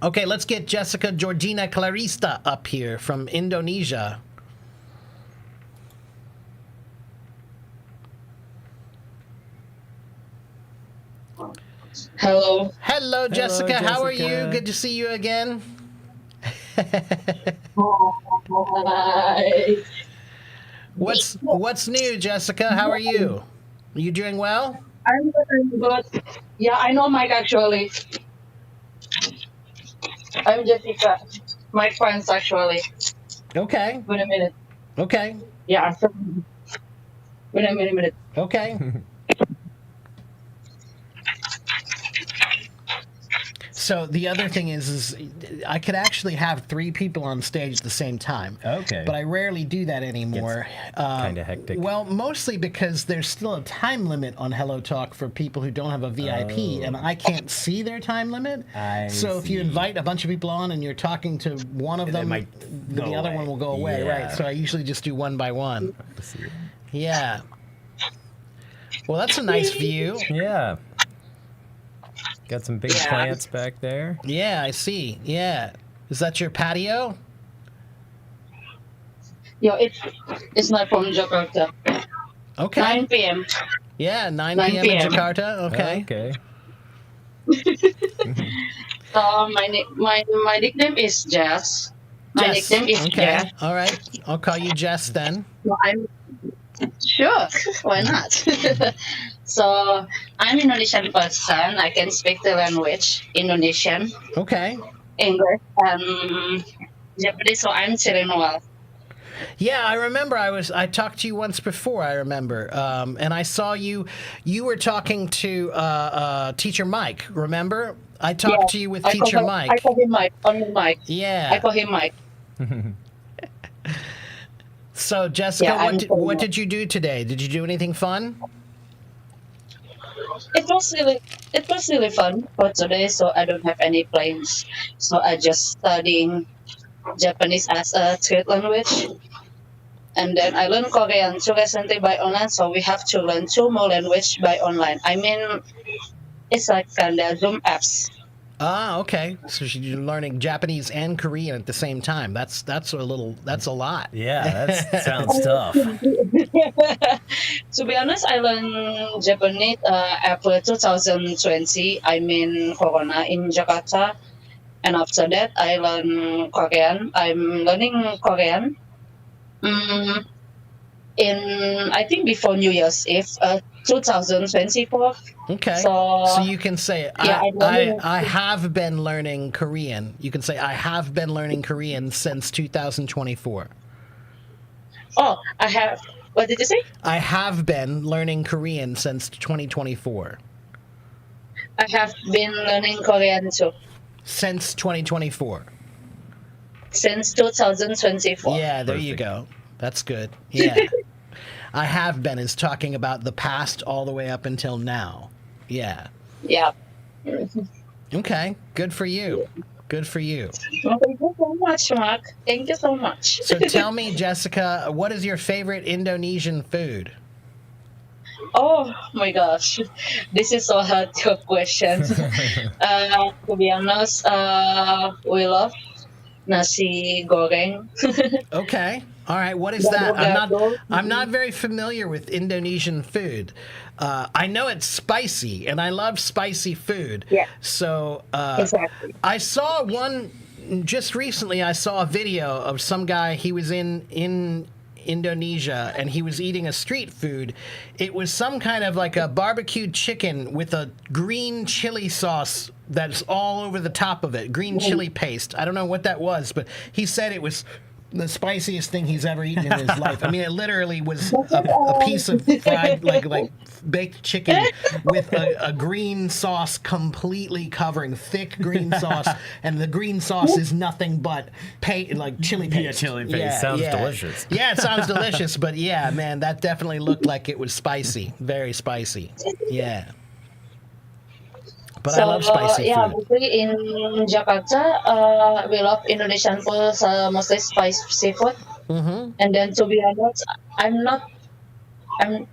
Okay, let's get Jessica Georgina Clarista up here from Indonesia. Hello. Hello, Jessica. How are you? Good to see you again. Hi. What's new, Jessica? How are you? Are you doing well? I'm good. Yeah, I know Mike actually. I'm Jessica. My friends actually. Okay. Wait a minute. Okay. Yeah, I'm from. Wait a minute. Okay. So the other thing is I could actually have 3 people on stage at the same time. Okay. But I rarely do that anymore. Kind of hectic. Well, mostly because there's still a time limit on Hello Talk for people who don't have a VIP, and I can't see their time limit. So if you invite a bunch of people on and you're talking to one of them, the other one will go away, right? So I usually just do one by one. Yeah. Well, that's a nice view. Yeah. Got some big plants back there. Yeah, I see. Yeah. Is that your patio? Yo, it's not from Jakarta. Okay. 9 p.m. Yeah, 9 9 p.m. in p.m. Jakarta. Okay. Okay. So my nickname is Jess. My Jess. nickname is Jess. Okay. All right. I'll call you Jess then. So I'm sure. Why not? So I'm Indonesian person. I can speak the language Indonesian, Okay. English, and Japanese. So I'm chilling well. Yeah, I remember. I talked to you once before. I remember, and I saw you. You were talking to Teacher Mike. Remember? I talked to you with Teacher I Mike. call him Mike. Only Mike. I Yeah. call him Mike. So Jessica, Yeah, what did you do today? Did you do anything fun? It was really fun for today. So I don't have any plans. So I just studying Japanese as a third language. And then I learn Korean too recently by online, so we have to learn two more language by online. I mean, it's like kind of Zoom apps. Ah, okay. So you're learning Japanese and Korean at the same time. That's a lot. Yeah, that sounds tough. To be honest, I learned Japanese April 2020. I mean, Corona in Jakarta. And after that, I learn Korean. I'm learning Korean. Mm, in I think before New Year's Eve, 2024. Okay. So So you can say yeah, I have been learning Korean. You can say I have been learning Korean since 2024. oh, I have. What did you say? I have been learning Korean since 2024. I have been learning Korean too Since 2024. since 2024. Yeah, there you Perfect. go. That's good. Yeah. I have been is talking about the past all the way up until now. Yeah. Yeah. Okay. Good for you. Good for you. Well, thank you so much, Mark. Thank you so much. So tell me, Jessica, what is your favorite Indonesian food? Oh my gosh, this is so hard to question. To be honest, we love nasi goreng. Okay. All right. What is that? I'm not very familiar with Indonesian food. I know it's spicy, and I love spicy food. Yeah. So Exactly. I saw one just recently. I saw a video of some guy. He was in Indonesia, and he was eating a street food. It was some kind of like a barbecued chicken with a green chili sauce that's all over the top of it. Green chili paste. I don't know what that was, but he said it was the spiciest thing he's ever eaten in his life. I mean, it literally was a piece of fried, like baked chicken with a green sauce completely covering, thick green sauce, and the green sauce is nothing but like chili paste. Yeah, chili paste. Sounds delicious. Yeah, it sounds delicious, but yeah, man, that definitely looked like it was spicy. Very spicy. Yeah. But I love spicy yeah, food. basically in Jakarta, we love Indonesian food, mostly spicy food. Mm-hmm. And then to be honest, I'm not, I'm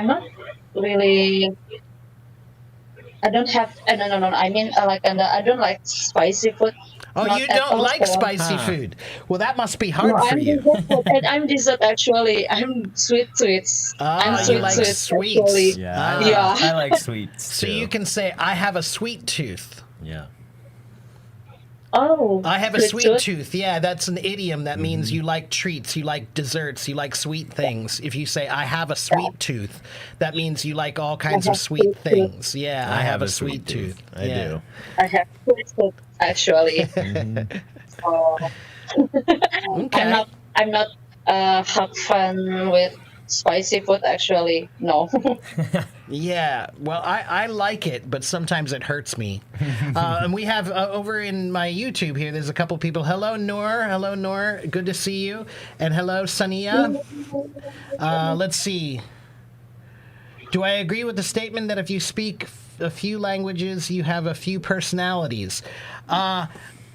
not really. I don't have. No. I mean, I don't like spicy food. Oh, Not you at don't all, like so- spicy food. Well, that must be hard No, for I'm you. dessert, and I'm dessert actually. I'm sweets. I'm Ah, you like sweets sweets. actually. Yeah, Yeah. I like sweets. So too. you can say, I have a sweet tooth. Yeah. Oh, I have a sweet tooth. tooth. Yeah, that's an idiom that means you like treats, you like desserts, you like sweet things. If you say, I have a sweet tooth, that means you like all kinds of have sweet sweet tooth. things. Yeah, I have a sweet tooth. I Yeah. do. I have sweet tooth actually. So, Okay. I'm not have fun with spicy food actually. No. Yeah, well, I like it, but sometimes it hurts me. And we have over in my YouTube here, there's a couple people. Hello, Noor. Hello, Noor. Good to see you. And hello, Sania. Let's see. Do I agree with the statement that if you speak a few languages, you have a few personalities?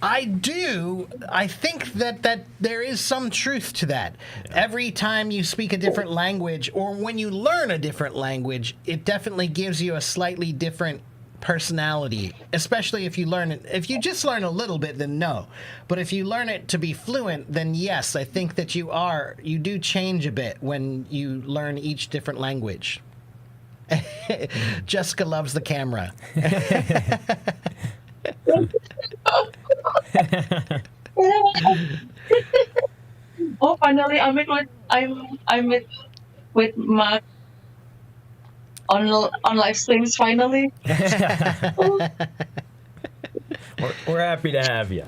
I do. I think that there is some truth to that. Every time you speak a different language, or when you learn a different language, it definitely gives you a slightly different personality, especially if you learn it. If you just learn a little bit, then no. But if you learn it to be fluent, then yes, I think that you do change a bit when you learn each different language. Jessica loves the camera. Oh, finally, I met with Mark on live streams. Finally, We're happy to have you.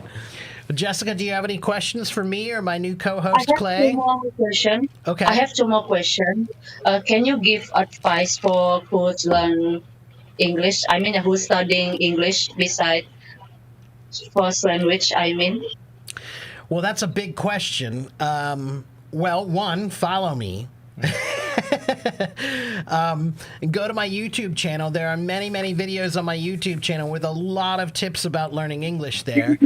Jessica, do you have any questions for me or my new I co-host have Clay? two more questions. Okay. I have two more questions. Can you give advice for who to learn English? I mean, who's studying English beside first language? I mean, Well, that's a big question. Well, one, follow me. And go to my YouTube channel. There are many, many videos on my YouTube channel with a lot of tips about learning English there.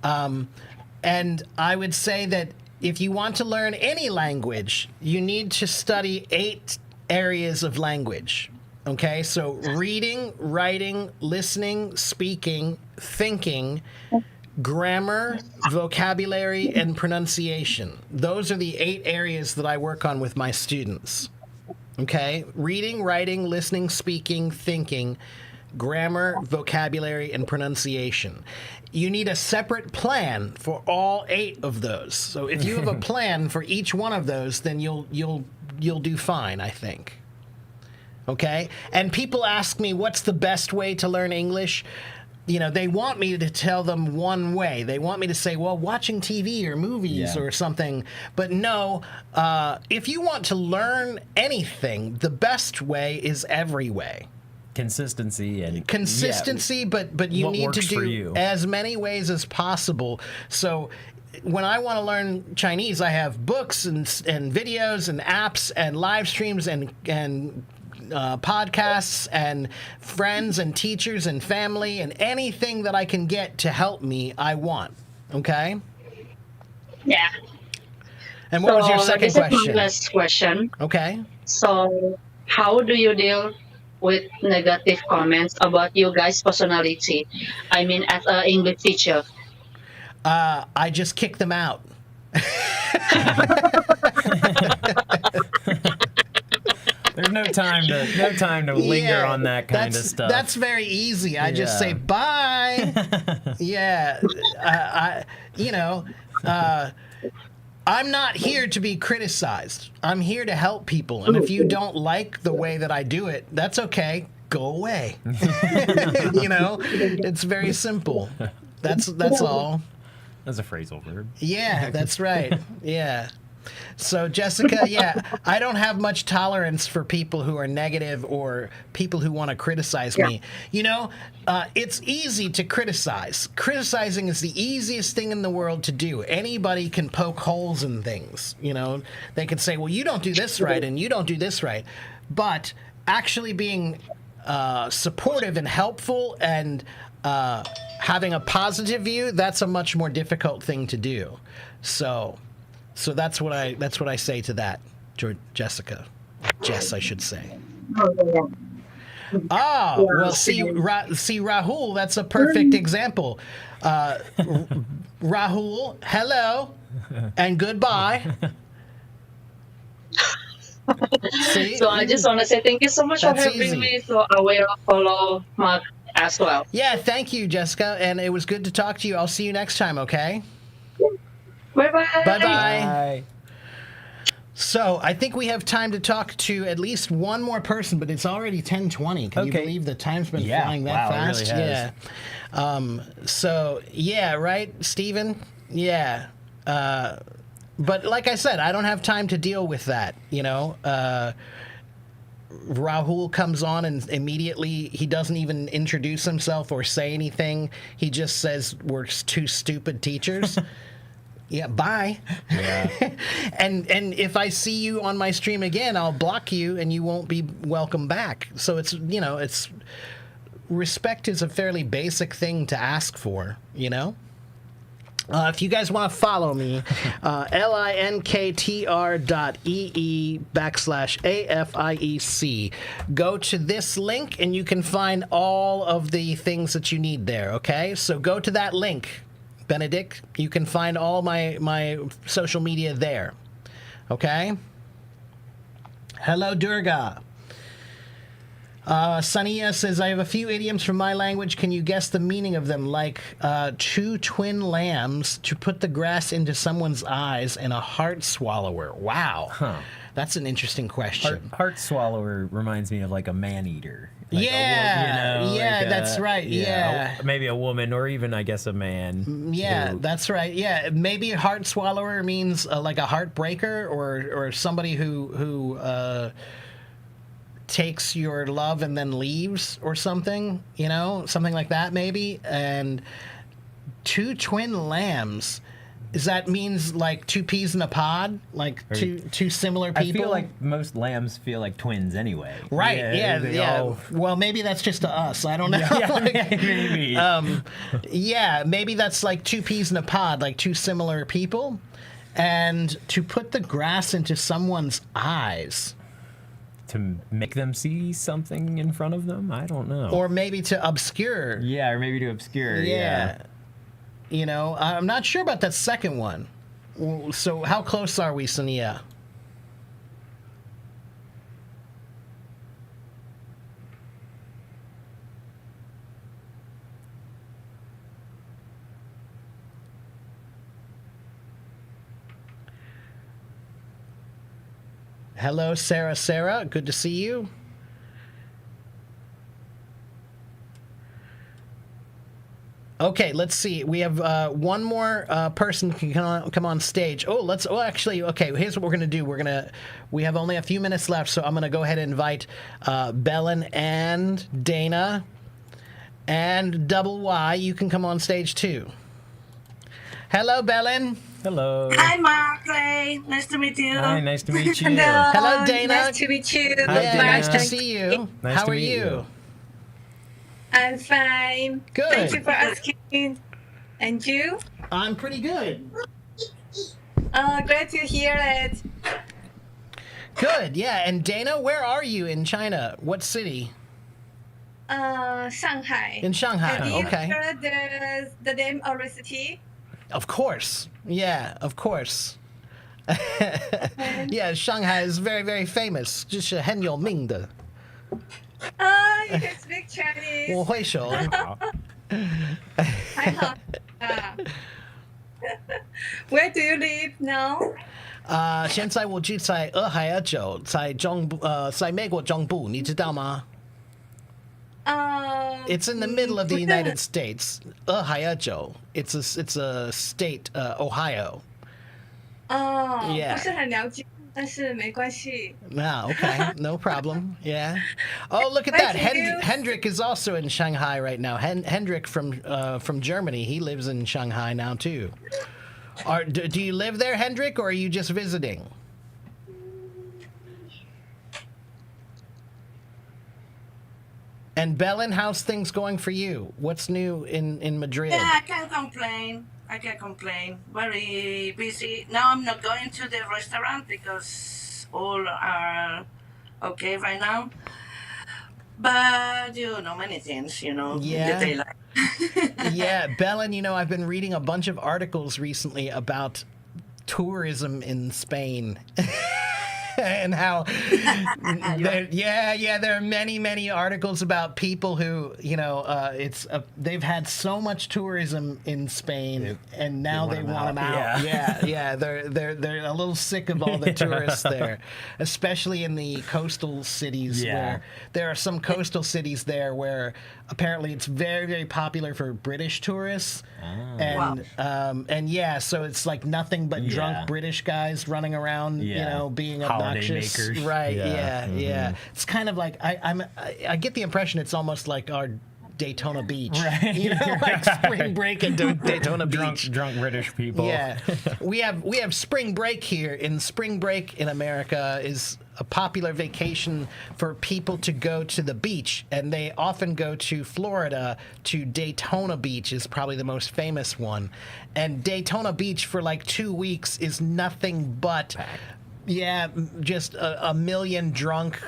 And I would say that if you want to learn any language, you need to study 8 areas of language. Okay, so reading, writing, listening, speaking, thinking, grammar, vocabulary, and pronunciation. Those are the 8 areas that I work on with my students. Okay? Reading, writing, listening, speaking, thinking, grammar, vocabulary, and pronunciation. You need a separate plan for all 8 of those. So if you have a plan for each one of those, then you'll do fine, I think. Okay? And people ask me, what's the best way to learn English? You know, they want me to tell them one way. They want me to say, well, watching TV or movies or something. But no, if you want to learn anything, the best way is every way. Consistency, but you what need to works for do you. as many ways as possible. So when I want to learn Chinese, I have books and videos and apps and live streams and podcasts and friends and teachers and family and anything that I can get to help me, I want. Okay? yeah. And what was your second this is my question? last question. Okay. So, how do you deal with negative comments about you guys' personality? I mean, as an English teacher. I just kick them out. There's no time to linger on that kind of stuff. That's very easy. I just say bye. Yeah, I'm not here to be criticized. I'm here to help people. And if you don't like the way that I do it, that's okay. Go away. It's very simple. That's all. That's a phrasal verb. Yeah, that's right. Yeah. So, Jessica, I don't have much tolerance for people who are negative or people who want to criticize me. It's easy to criticize. Criticizing is the easiest thing in the world to do. Anybody can poke holes in things. They can say, well, you don't do this right and you don't do this right. But actually being supportive and helpful and having a positive view, that's a much more difficult thing to do. So that's what I say to that, Jessica. Jess, I should say. Well, see, Rahul, that's a perfect example. Rahul, hello, and goodbye. See? So I just want to say thank you so much for That's having easy. me. So I will follow Mark as well. Yeah, thank you, Jessica, and it was good to talk to you. I'll see you next time, okay? Bye-bye. Bye-bye. Bye. So I think we have time to talk to at least one more person, but it's already 10:20. Can you Okay. believe the time's been Yeah, flying that wow, it fast? really has. Right, Stephen? Yeah. But like I said, I don't have time to deal with that, Rahul comes on and immediately he doesn't even introduce himself or say anything. He just says we're 2 stupid teachers. Yeah, bye. Yeah. and if I see you on my stream again, I'll block you and you won't be welcome back. So it's respect is a fairly basic thing to ask for, If you guys want to follow me, linktr.ee/AFIEC. Go to this link and you can find all of the things that you need there, okay? So go to that link, Benedict. You can find all my social media there, okay? Hello, Durga. Sania says, I have a few idioms from my language. Can you guess the meaning of them? Like two twin lambs, to put the grass into someone's eyes, and a heart swallower. Wow. Huh. That's an interesting question. Heart swallower reminds me of like a man eater. Like That's right. Yeah. Maybe a woman, or even I guess a man. Yeah, that's right. Yeah, maybe a heart swallower means like a heartbreaker, or somebody who takes your love and then leaves, or something, something like that maybe. And two twin lambs, is that means like two peas in a pod, like two similar people? I feel like most lambs feel like twins anyway. Right? Yeah. Well, maybe that's just to us. I don't know. Maybe. Maybe that's like two peas in a pod, like two similar people, and to put the grass into someone's eyes. To make them see something in front of them? I don't know. Or maybe to obscure. Yeah, or maybe to obscure. Yeah. I'm not sure about that second one. So how close are we, Sania? Hello, Sarah. Sarah, good to see you. Okay, let's see. We have one more person can come on stage. Okay, here's what we're going to do. We have only a few minutes left, so I'm going to go ahead and invite Belen and Dana and Double Y. You can come on stage too. Hello, Belen. Hello. Hi, Mark. Nice to meet you. Hi, nice to meet you. Hello, Dana. Nice to meet you. Hi, Yeah, Dana. nice to see you. Nice How to are meet you? I'm fine. Good. Thank you for asking. And you? I'm pretty good. Glad to hear it. Good, yeah. And Dana, where are you in China? What city? Shanghai. In Shanghai, Have you okay. heard the name of the city? Of course. Yeah, of course. Yeah, Shanghai is very, very famous. 就是很有名的. You can speak Chinese. 我会说. 还好. Where do you live now? 现在我住在俄亥俄州，在美国中部，你知道吗？ It's in the middle of the United States. 俄亥俄州. It's a state, Ohio. Yeah. 不是很了解，但是没关系。 Ah, okay. No problem. Yeah. Oh, look at that. Hendrik is also in Shanghai right now. Hendrik from Germany. He lives in Shanghai now too. Do you live there, Hendrik, or are you just visiting? And Belen, how's things going for you? What's new in Madrid? Yeah, I can't complain. Very busy. Now I'm not going to the restaurant because all are okay right now. But many things, Yeah. in the daylight. Yeah, Belen, I've been reading a bunch of articles recently about tourism in Spain. And how there are many articles about people who they've had so much tourism in Spain and now they want them out. Yeah, they're a little sick of all the tourists there, especially in the coastal cities. Where there are some coastal cities there where apparently it's very, very popular for British tourists. So it's like nothing but drunk British guys running around, being obnoxious. Makers. Right? Yeah. It's kind of like I get the impression it's almost like our Daytona Beach. Right. You know, like spring break at Daytona Beach. Drunk British people. Yeah, we have spring break here. And spring break in America is a popular vacation for people to go to the beach, and they often go to Florida. To Daytona Beach is probably the most famous one, and Daytona Beach for like 2 weeks is nothing but just a million drunk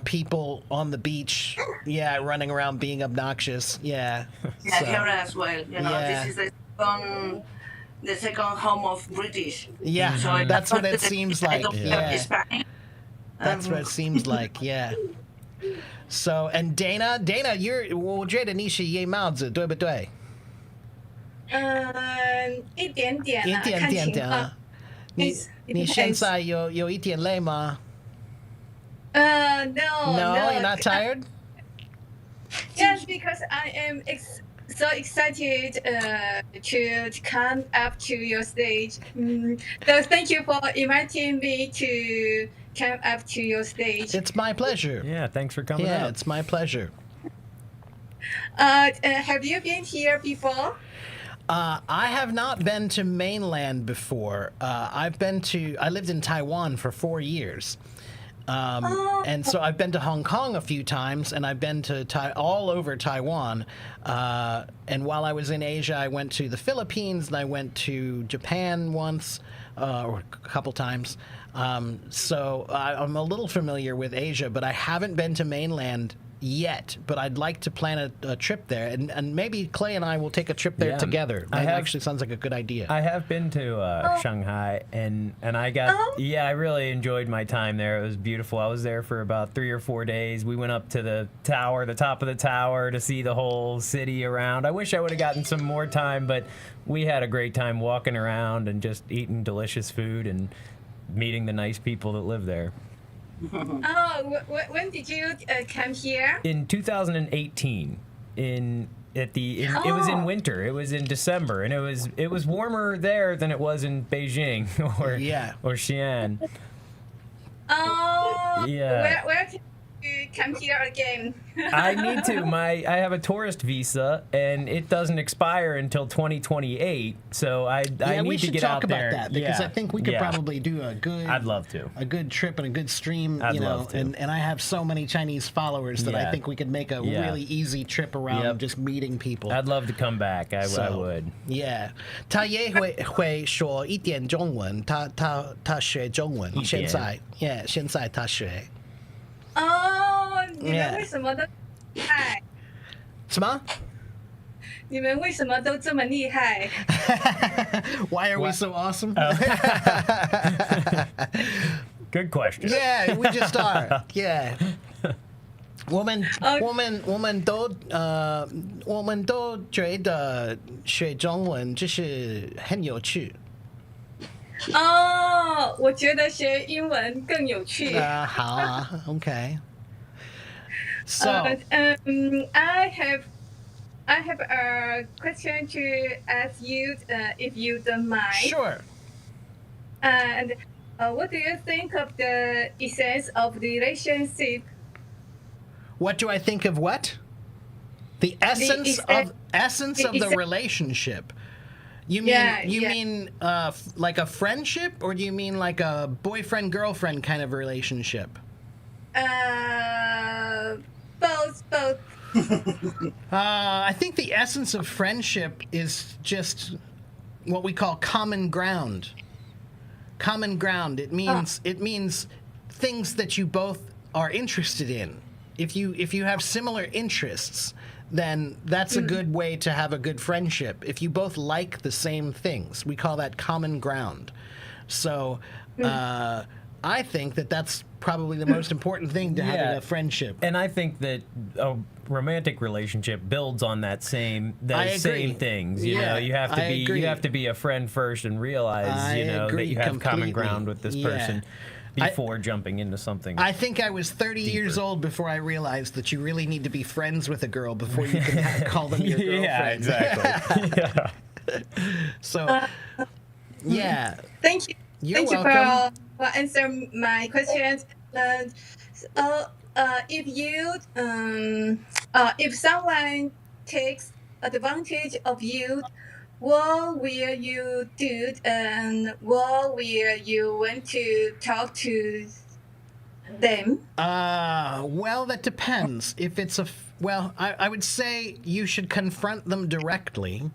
people on the beach, running around being obnoxious. Yeah, So, here as well. You know, Yeah. this is the second home of British. yeah, So that's what it seems I like. don't speak Yeah, Spanish. that's what it seems like. Yeah. So, and Dana,我觉得你是夜猫子，对不对？一点点啊，一点看情况点啊。你 It 你现 depends. 在有一点累吗 No, No, you're not tired. Just because I am so excited to come up to your stage. So thank you for inviting me to come up to your stage. It's my pleasure. Yeah, thanks for coming Yeah, up. it's my pleasure. Have you been here before? I have not been to mainland before. I lived in Taiwan for 4 years. And so I've been to Hong Kong a few times, and I've been to all over Taiwan. And while I was in Asia, I went to the Philippines, and I went to Japan once, or a couple times. So I'm a little familiar with Asia, but I haven't been to mainland yet. But I'd like to plan a trip there, and maybe Clay and I will take a trip there Yeah, together. I That have- actually sounds like a good idea. I have been to Shanghai, and I got I really enjoyed my time there. It was beautiful. I was there for about 3 or 4 days. We went up to the top of the tower, to see the whole city around. I wish I would have gotten some more time, but we had a great time walking around and just eating delicious food and meeting the nice people that live there. When did you come here? In 2018, it was in winter. It was in December, and it was warmer there than it was in Beijing or Xi'an. Yeah. Where can you come here again? I need to. I have a tourist visa, and it doesn't expire until 2028. So I need we to should get talk out there. about that because Yeah. I think we could Yeah. probably do a good. I'd love to. A good trip and a good stream. I'd you know, love to. And I have so many Chinese followers that I Yeah. think we could make a Yeah. really easy trip around Yep. just meeting people. I'd love to come back. I So, would. Yeah，他也会说一点中文，他学中文，现在现在他学你们为什么都厉害？什么你们为什么都这么厉害？ ？Why are we so awesome? Good question. Yeah, we just are. Yeah. 我们都觉得学中文就是很有趣。我觉得学英文更有趣。好啊 ，OK。So, I have a question to ask you, if you don't mind. sure. And what do you think of the essence of the relationship? What do I think of what? The essence of the relationship. You mean like a friendship, or do you mean like a boyfriend girlfriend kind of relationship? Both. I think the essence of friendship is just what we call common ground. Common ground. It means things that you both are interested in. If you have similar interests, then that's a good way to have a good friendship. If you both like the same things, we call that common ground. So I think that that's probably the most important thing to having a friendship. And I think that a romantic relationship builds on those same things. You know, you have to be a friend first and realize that you have common ground with this person before jumping into something. I think I was 30 years old before I realized that you really need to be friends with a girl before you can call them your girlfriend. Yeah, exactly. Yeah. So, yeah. Thank you. You're Thank welcome. you for answering my questions. If you if someone takes advantage of you, what will you do and what will you want to talk to them? Well, that depends. If it's I would say you should confront them directly.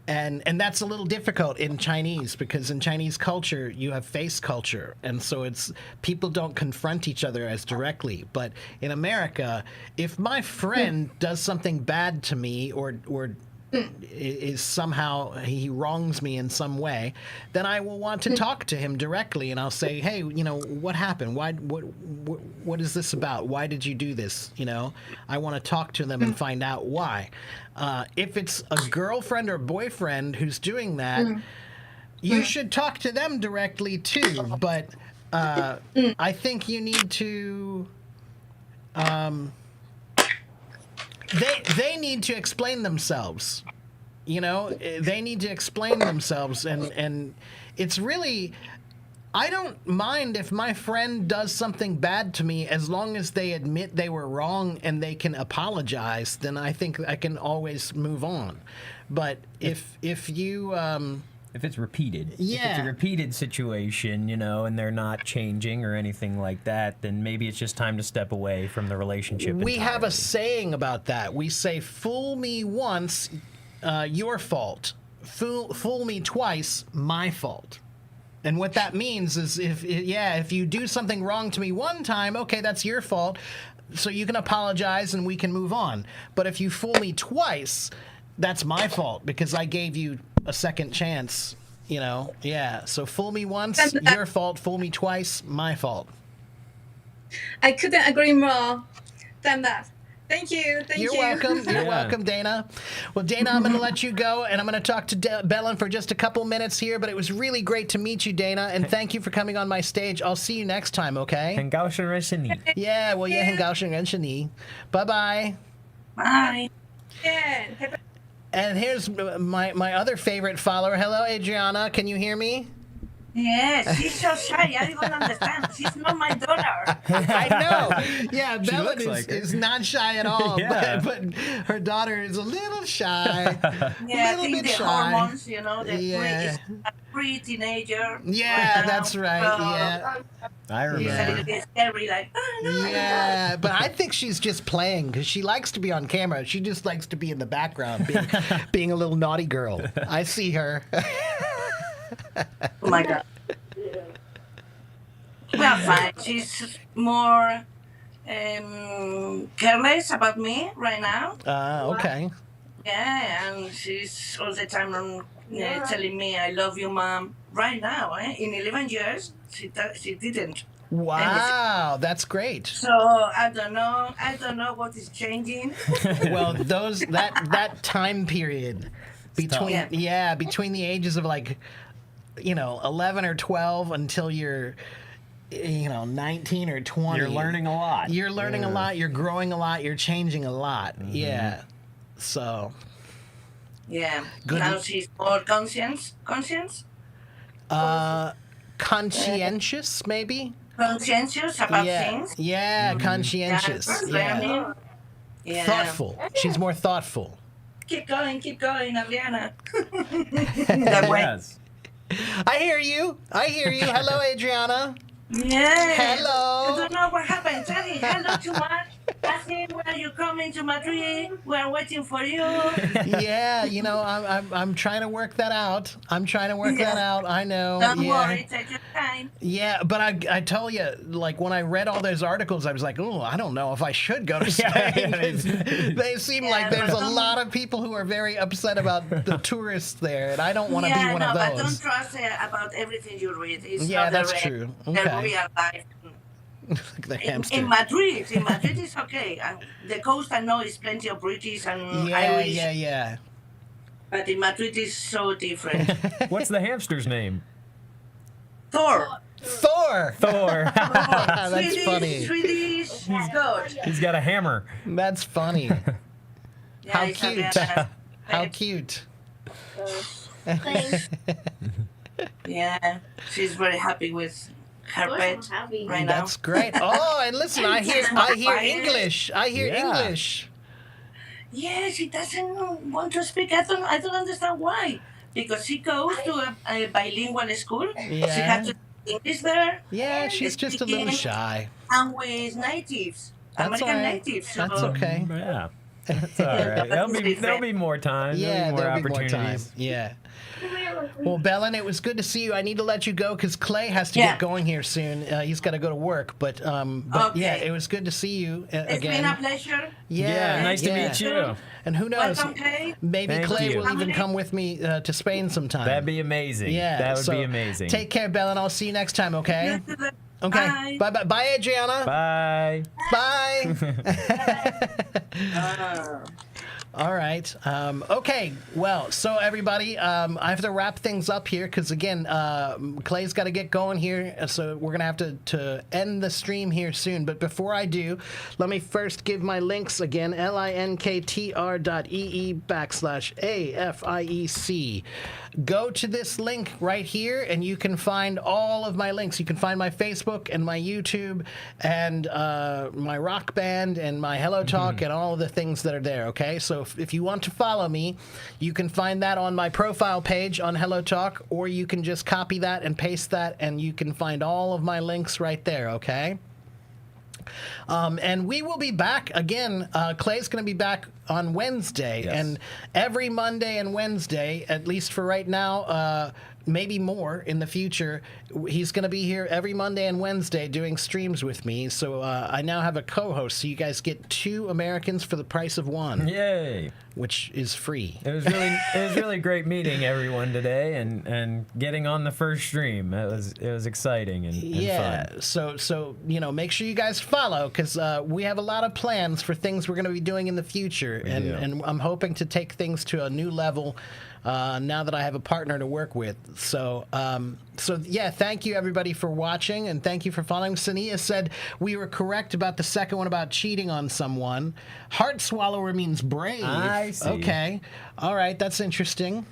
And that's a little difficult in Chinese because in Chinese culture you have face culture, and so it's people don't confront each other as directly. But in America, if my friend does something bad to me or is somehow he wrongs me in some way, then I will want to talk to him directly, and I'll say, hey, what happened? What is this about? Why did you do this? I want to talk to them and find out why. If it's a girlfriend or boyfriend who's doing that, you should talk to them directly too. But I think you need to. They need to explain themselves. They need to explain themselves, and it's really. I don't mind if my friend does something bad to me as long as they admit they were wrong and they can apologize. Then I think I can always move on. But if you if it's repeated, yeah, if it's a repeated situation, and they're not changing or anything like that, then maybe it's just time to step away from the relationship. We have a entirely. saying about that. We say, "Fool me once, your fault. Fool me twice, my fault." And what that means is if you do something wrong to me one time, okay, that's your fault. So you can apologize and we can move on. But if you fool me twice, that's my fault because I gave you a second chance, Yeah. So fool me once, your fault. Fool me twice, my fault. I couldn't agree more than that. Thank you. You're welcome. You're welcome, Dana. Well, Dana, I'm going to let you go, and I'm going to talk to Belen for just a couple minutes here, but it was really great to meet you, Dana, and thank you for coming on my stage. I'll see you next time, okay? 很高兴认识你. Yeah, well, yeah, 很高兴认识你. Bye-bye. Bye. Yeah. And here's my other favorite follower. Hello, Adriana. Can you hear me? Yes, she's so shy. I don't understand. She's not my daughter. I know. Yeah, She Bella looks like her. is not shy at all, Yeah. but her daughter is a little shy. Yeah, a I little think bit the shy. hormones, the Yeah. pre-teenager. Yeah, now. that's right. Yeah. I It's a remember. little bit scary, like, oh, no. Yeah, but I think she's just playing because she likes to be on camera. She just likes to be in the background, being a little naughty girl. I see her. Oh my God. Well, fine. She's more careless about me right now. Okay. Yeah, and she's all the time telling me, I love you, Mom. Right now, in 11 years, she didn't. Wow, that's great. So I don't know what is changing. Well, that time period between tough. between the ages of 11 or 12 until you're 19 or 20. You're learning a lot. You're learning a lot. You're growing a lot. You're changing a lot. Mm-hmm. Yeah. So. Yeah. Good. Now she's more conscientious. Conscientious, maybe. Conscientious about things. Yeah, conscientious. Yeah. Yeah. Thoughtful. She's more thoughtful. Keep going, Adriana. Yes. I hear you. Hello, Adriana. Yeah. Hello. I don't know what happened. Teddy, hello too much. Asking when you coming to Madrid. We're waiting for you. Yeah, I'm trying to work that out. I know. Don't worry, take your time. Yeah, but I tell you, when I read all those articles, I was like, oh, I don't know if I should go to Spain. They seem like there's a lot of people who are very upset about the tourists there, and I don't want to be one of those. But don't trust about everything you read. It's Yeah, not that's the true. The Okay. real life. Like the hamster. In Madrid is okay. The coast I know is plenty of British and Irish. Yeah. But in Madrid is so different. What's the hamster's name? Thor. Thor. That's funny. Swedish goat. He's got a hammer. That's funny. Yeah, How it's cute. a- How cute. Yeah, she's very happy with her pet right now. That's great. Oh, and listen, I hear English. Yeah. English. Yes, she doesn't want to speak. I don't understand why. Because she goes to a bilingual school. She Yeah. has to speak English there. Yeah, she's just a little Speaking shy. and with natives, That's all American right. natives. So That's okay. Yeah. It's all right. There'll be more time. Yeah, there'll be there'll more be more time. opportunities. Yeah. Well, Belen, it was good to see you. I need to let you go because Clay has to get going here soon. He's got to go to work. But yeah, it was good to see you again. It's been a pleasure. Yeah, nice to meet you. And who knows? Welcome, Clay. Maybe Thank Clay you. will even come with me to Spain sometime. That'd be amazing. Yeah, that would so be amazing. Take care, Belen. I'll see you next time. Okay. Okay. Bye. Bye. Bye, Adriana. Bye. Bye. All right. Okay. Well, so everybody, I have to wrap things up here because, again, Clay's got to get going here. So we're going to have to end the stream here soon. But before I do, let me first give my links again, linktr.ee/AFIEC. Go to this link right here, and you can find all of my links. You can find my Facebook and my YouTube and my rock band and my Hello Talk and all of the things that are there, okay? So if you want to follow me, you can find that on my profile page on Hello Talk, or you can just copy that and paste that, and you can find all of my links right there, okay? And we will be back again. Clay's going to be back on Wednesday, and every Monday and Wednesday, at least for right now, maybe more in the future, he's going to be here every Monday and Wednesday doing streams with me. So I now have a co-host, so you guys get 2 Americans for the price of 1. Yay! Which is free. It was really great meeting everyone today and getting on the first stream. It was exciting and fun. So make sure you guys follow because we have a lot of plans for things we're going to be doing in the future, and I'm hoping to take things to a new level. Now that I have a partner to work with. So yeah, thank you everybody for watching, and thank you for following. Sania said we were correct about the second one about cheating on someone. Heart swallower means brave. I see. Okay. All right, that's interesting.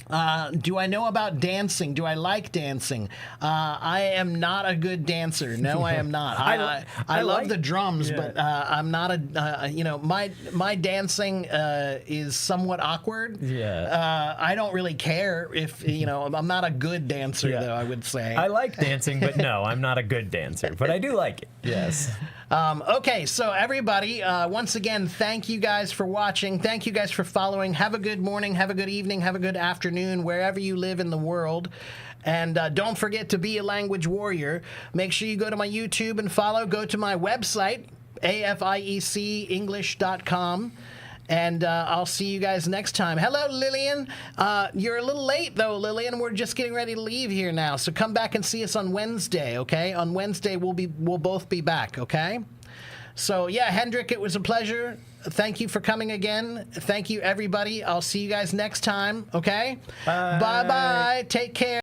Do I know about dancing? Do I like dancing? I am not a good dancer. No, I am not. I love the drums, but I'm not my dancing is somewhat awkward. Yeah. I don't really care if, I'm not a good dancer, though, I would say. I like dancing, but no, I'm not a good dancer. But I do like it. Yes. Okay, so everybody, once again, thank you guys for watching. Thank you guys for following. Have a good morning, have a good evening, have a good afternoon, wherever you live in the world. And don't forget to be a language warrior. Make sure you go to my YouTube and follow. Go to my website, afiecenglish.com. And I'll see you guys next time. Hello, Lillian. You're a little late, though, Lillian. We're just getting ready to leave here now. So come back and see us on Wednesday, okay? On Wednesday, we'll both be back, okay? So, yeah, Hendrik, it was a pleasure. Thank you for coming again. Thank you, everybody. I'll see you guys next time, okay? Bye. Bye-bye. Take care.